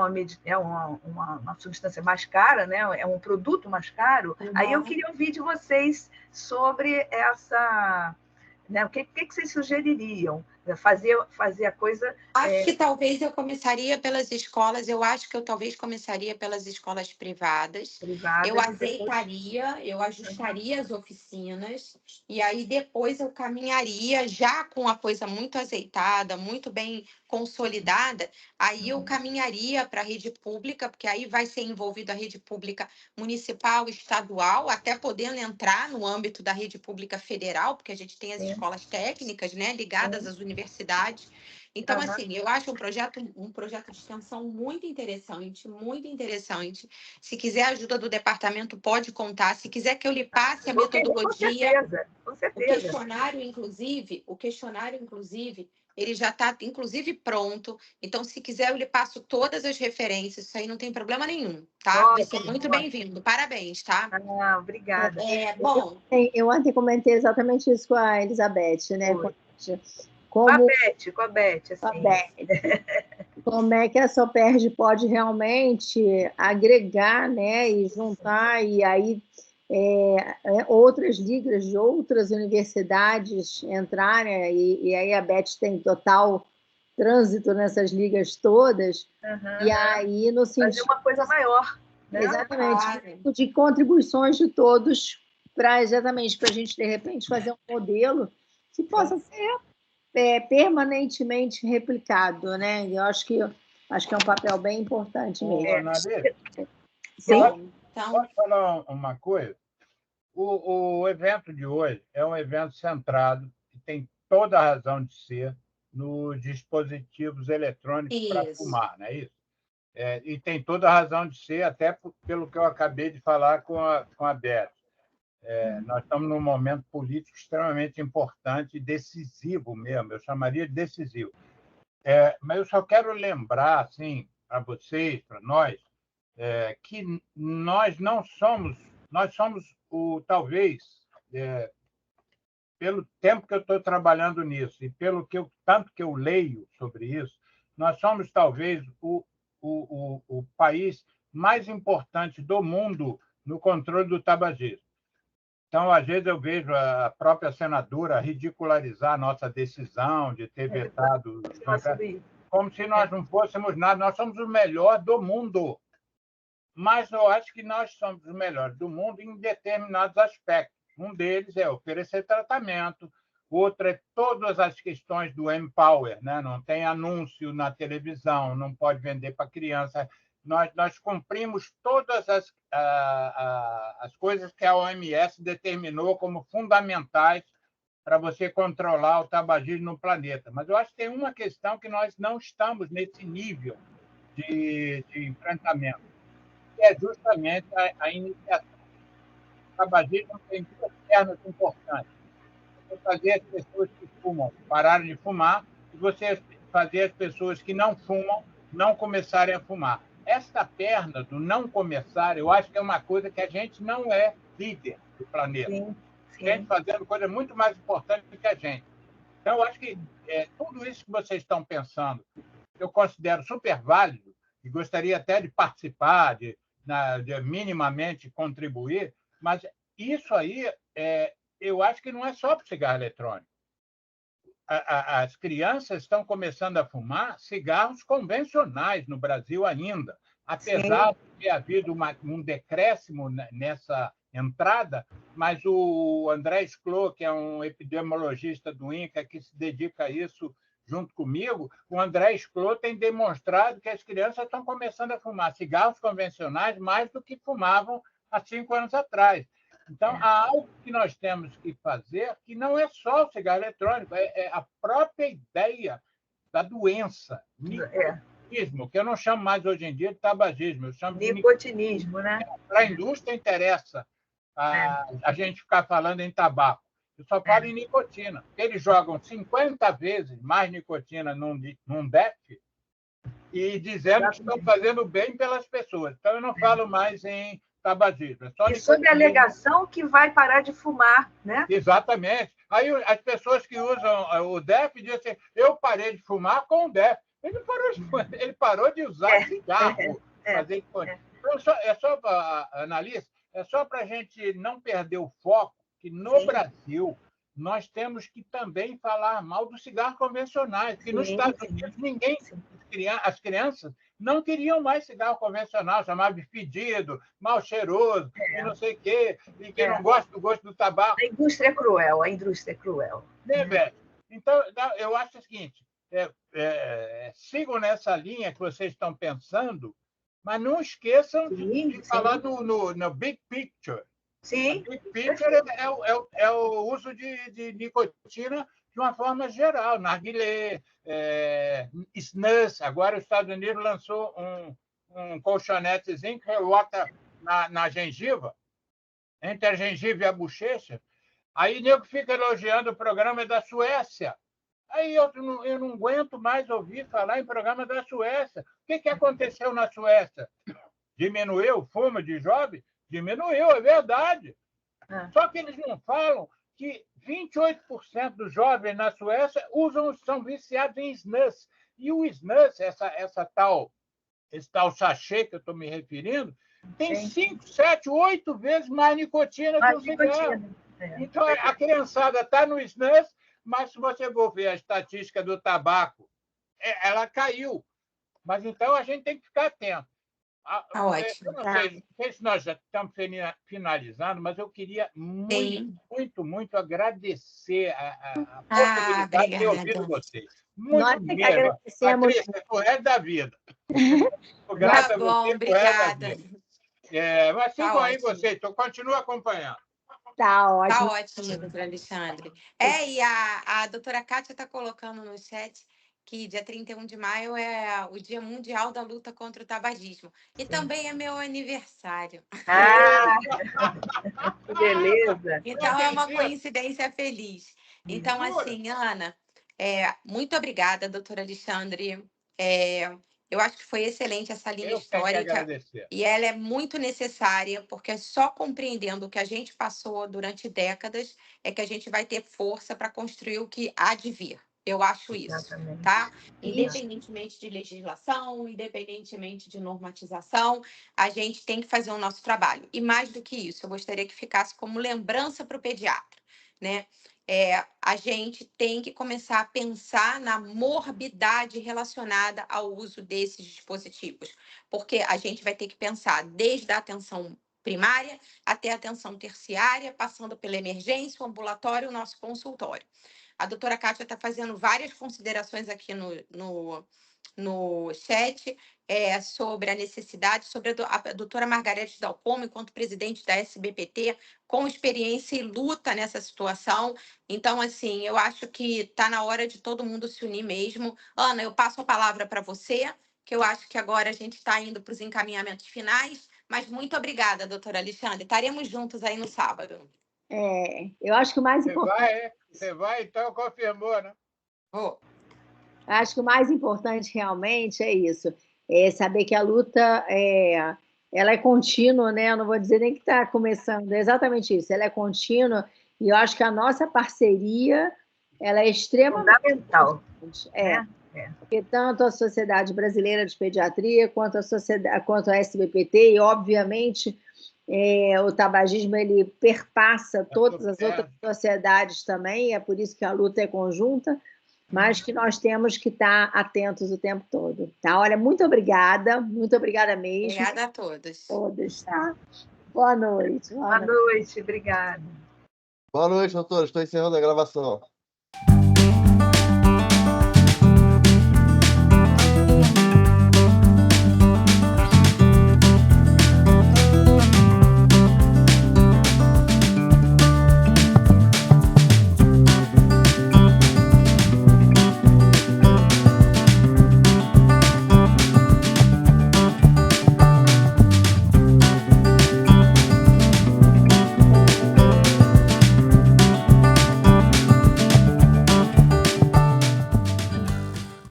uma substância mais cara, né? É um produto mais caro. Uhum. Aí eu queria ouvir de vocês sobre essa... Né? O que vocês sugeririam? Fazer a coisa... Acho que talvez eu começaria pelas escolas, eu acho que eu talvez começaria pelas escolas privadas. Eu azeitaria, eu ajustaria as oficinas, e aí depois eu caminharia, já com a coisa muito azeitada, muito bem consolidada, aí eu caminharia para a rede pública, porque aí vai ser envolvida a rede pública municipal, estadual, até podendo entrar no âmbito da rede pública federal, porque a gente tem as escolas técnicas, né, ligadas às universidades. Então, assim, eu acho um projeto de extensão muito interessante, muito interessante. Se quiser ajuda do departamento, pode contar. Se quiser que eu lhe passe a metodologia, com certeza. O questionário, inclusive, ele já está, inclusive, pronto. Então, se quiser, eu lhe passo todas as referências. Isso aí não tem problema nenhum, tá? Vai ser muito bem-vindo. Parabéns, tá? Obrigada. Bom... Eu ontem comentei exatamente isso com a Elizabeth, né? Com a Beth, assim. Como é que a SOPERJ pode realmente agregar, né, e juntar, e aí outras ligas de outras universidades entrarem, e aí a Beth tem total trânsito nessas ligas todas, e aí no sentido... Fazer uma coisa maior. Né? Exatamente, de contribuições de todos, exatamente para a gente, de repente, fazer um modelo que possa ser permanentemente replicado, né? Eu acho que é um papel bem importante mesmo. Sim. Posso falar uma coisa? O evento de hoje é um evento centrado, que tem toda a razão de ser, nos dispositivos eletrônicos para fumar, não é isso? E tem toda a razão de ser, até pelo que eu acabei de falar com a Beth. Nós estamos num momento político extremamente importante e decisivo mesmo, eu chamaria de decisivo. Mas eu só quero lembrar, assim, para vocês, para nós, que nós não somos, nós somos talvez, pelo tempo que eu estou trabalhando nisso e pelo tanto que eu leio sobre isso, nós somos talvez o país mais importante do mundo no controle do tabagismo. Então, às vezes, eu vejo a própria senadora ridicularizar a nossa decisão de ter vetado, como se nós não fôssemos nada. Nós somos o melhor do mundo, mas eu acho que nós somos os melhores do mundo em determinados aspectos. Um deles é oferecer tratamento, outro é todas as questões do Empower, né? Não tem anúncio na televisão, não pode vender para criança. Nós cumprimos todas as coisas que a OMS determinou como fundamentais para você controlar o tabagismo no planeta. Mas eu acho que tem uma questão que nós não estamos nesse nível de enfrentamento, que é justamente a iniciação. O tabagismo tem 2 pernas importantes. você fazer as pessoas que fumam pararem de fumar e você fazer as pessoas que não fumam não começarem a fumar. Esta perna do não começar, eu acho que é uma coisa que a gente não é líder do planeta. Sim. A gente fazendo coisa muito mais importante do que a gente. Então, eu acho que tudo isso que vocês estão pensando, eu considero super válido e gostaria até de participar, de minimamente contribuir, mas isso aí, eu acho que não é só para o cigarro eletrônico. As crianças estão começando a fumar cigarros convencionais no Brasil ainda, apesar de ter havido um decréscimo nessa entrada, mas o André Sclo, que é um epidemiologista do INCA que se dedica a isso junto comigo, o André Sclo tem demonstrado que as crianças estão começando a fumar cigarros convencionais mais do que fumavam há 5 anos atrás. Então, há algo que nós temos que fazer que não é só o cigarro eletrônico, é a própria ideia da doença, nicotinismo, que eu não chamo mais hoje em dia de tabagismo, eu chamo de nicotinismo, né? Para a indústria interessa a gente ficar falando em tabaco. Eu só falo em nicotina. Eles jogam 50 vezes mais nicotina num DEF e dizendo que estão fazendo bem pelas pessoas. Então, eu não falo mais em tabagismo. E sob a alegação que vai parar de fumar, né? Exatamente. Aí as pessoas que usam o DEF dizem assim, eu parei de fumar com o DEF. Ele parou de usar cigarro. Fazer então, analista, é só para a gente não perder o foco que no Brasil nós temos que também falar mal dos cigarros convencionais, porque nos Estados Unidos as crianças não queriam mais cigarro convencional, chamava de fedido, mal cheiroso, e não sei o quê, e que não gosta do gosto do tabaco. A indústria é cruel, a indústria é cruel. Velho? Então, eu acho o seguinte, sigam nessa linha que vocês estão pensando, mas não esqueçam de falar no big picture. Sim. O big picture é o uso de nicotina de uma forma geral, narguilé, snus. Agora, os Estados Unidos lançou um colchonetezinho que relota na gengiva, entre a gengiva e a bochecha. Aí o nego fica elogiando o programa da Suécia. Aí eu não aguento mais ouvir falar em programa da Suécia. O que aconteceu na Suécia? Diminuiu o fumo de jovem? Diminuiu, é verdade. Só que eles não falam que 28% dos jovens na Suécia são viciados em snus. E o snus, esse tal sachê que eu estou me referindo, tem 5, 7, 8 vezes mais nicotina que o cigarro. Então, a criançada está no snus, mas se você for ver a estatística do tabaco, ela caiu. Mas então a gente tem que ficar atento. Ótimo. Eu não sei se nós já estamos finalizando, mas eu queria muito agradecer a possibilidade de ter ouvido vocês. Nós que agradecemos. Patrícia, o resto da vida. Tá bom, obrigada. Mas sigam aí vocês, continua acompanhando. Tá ótimo. Tá ótimo, doutor Alexandre. E a doutora Kátia está colocando no chat que dia 31 de maio é o Dia Mundial da Luta contra o Tabagismo. E também é meu aniversário. Que beleza! Então, é uma coincidência feliz. Então, assim, Ana, muito obrigada, doutor Alexandre. Eu acho que foi excelente essa linha histórica. E ela é muito necessária, porque só compreendendo o que a gente passou durante décadas é que a gente vai ter força para construir o que há de vir. Eu acho isso, tá? Independentemente de legislação, independentemente de normatização, a gente tem que fazer o nosso trabalho. E mais do que isso, eu gostaria que ficasse como lembrança para o pediatra, né? A gente tem que começar a pensar na morbidade relacionada ao uso desses dispositivos, porque a gente vai ter que pensar desde a atenção primária até a atenção terciária, passando pela emergência, o ambulatório, o nosso consultório. A doutora Kátia está fazendo várias considerações aqui no chat sobre a necessidade, sobre a doutora Margarete Dalcommo, enquanto presidente da SBPT, com experiência e luta nessa situação. Então, assim, eu acho que está na hora de todo mundo se unir mesmo. Ana, eu passo a palavra para você, que eu acho que agora a gente está indo para os encaminhamentos finais. Mas muito obrigada, doutora Alexandre. Estaremos juntos aí no sábado. Eu acho que o mais importante Você vai, então, confirmou, né? Vou. Acho que o mais importante realmente é isso, é saber que a luta ela é contínua, né? Eu não vou dizer nem que está começando, é exatamente isso, ela é contínua, e eu acho que a nossa parceria ela é extremamente fundamental. Porque tanto a Sociedade Brasileira de Pediatria quanto a SBPT, e obviamente o tabagismo ele perpassa todas as outras sociedades também, é por isso que a luta é conjunta, mas que nós temos que estar atentos o tempo todo. Tá? Olha, muito obrigada mesmo. Obrigada a todos. Todas, tá? Boa noite. Boa noite, obrigada. Boa noite, doutor. Estou encerrando a gravação.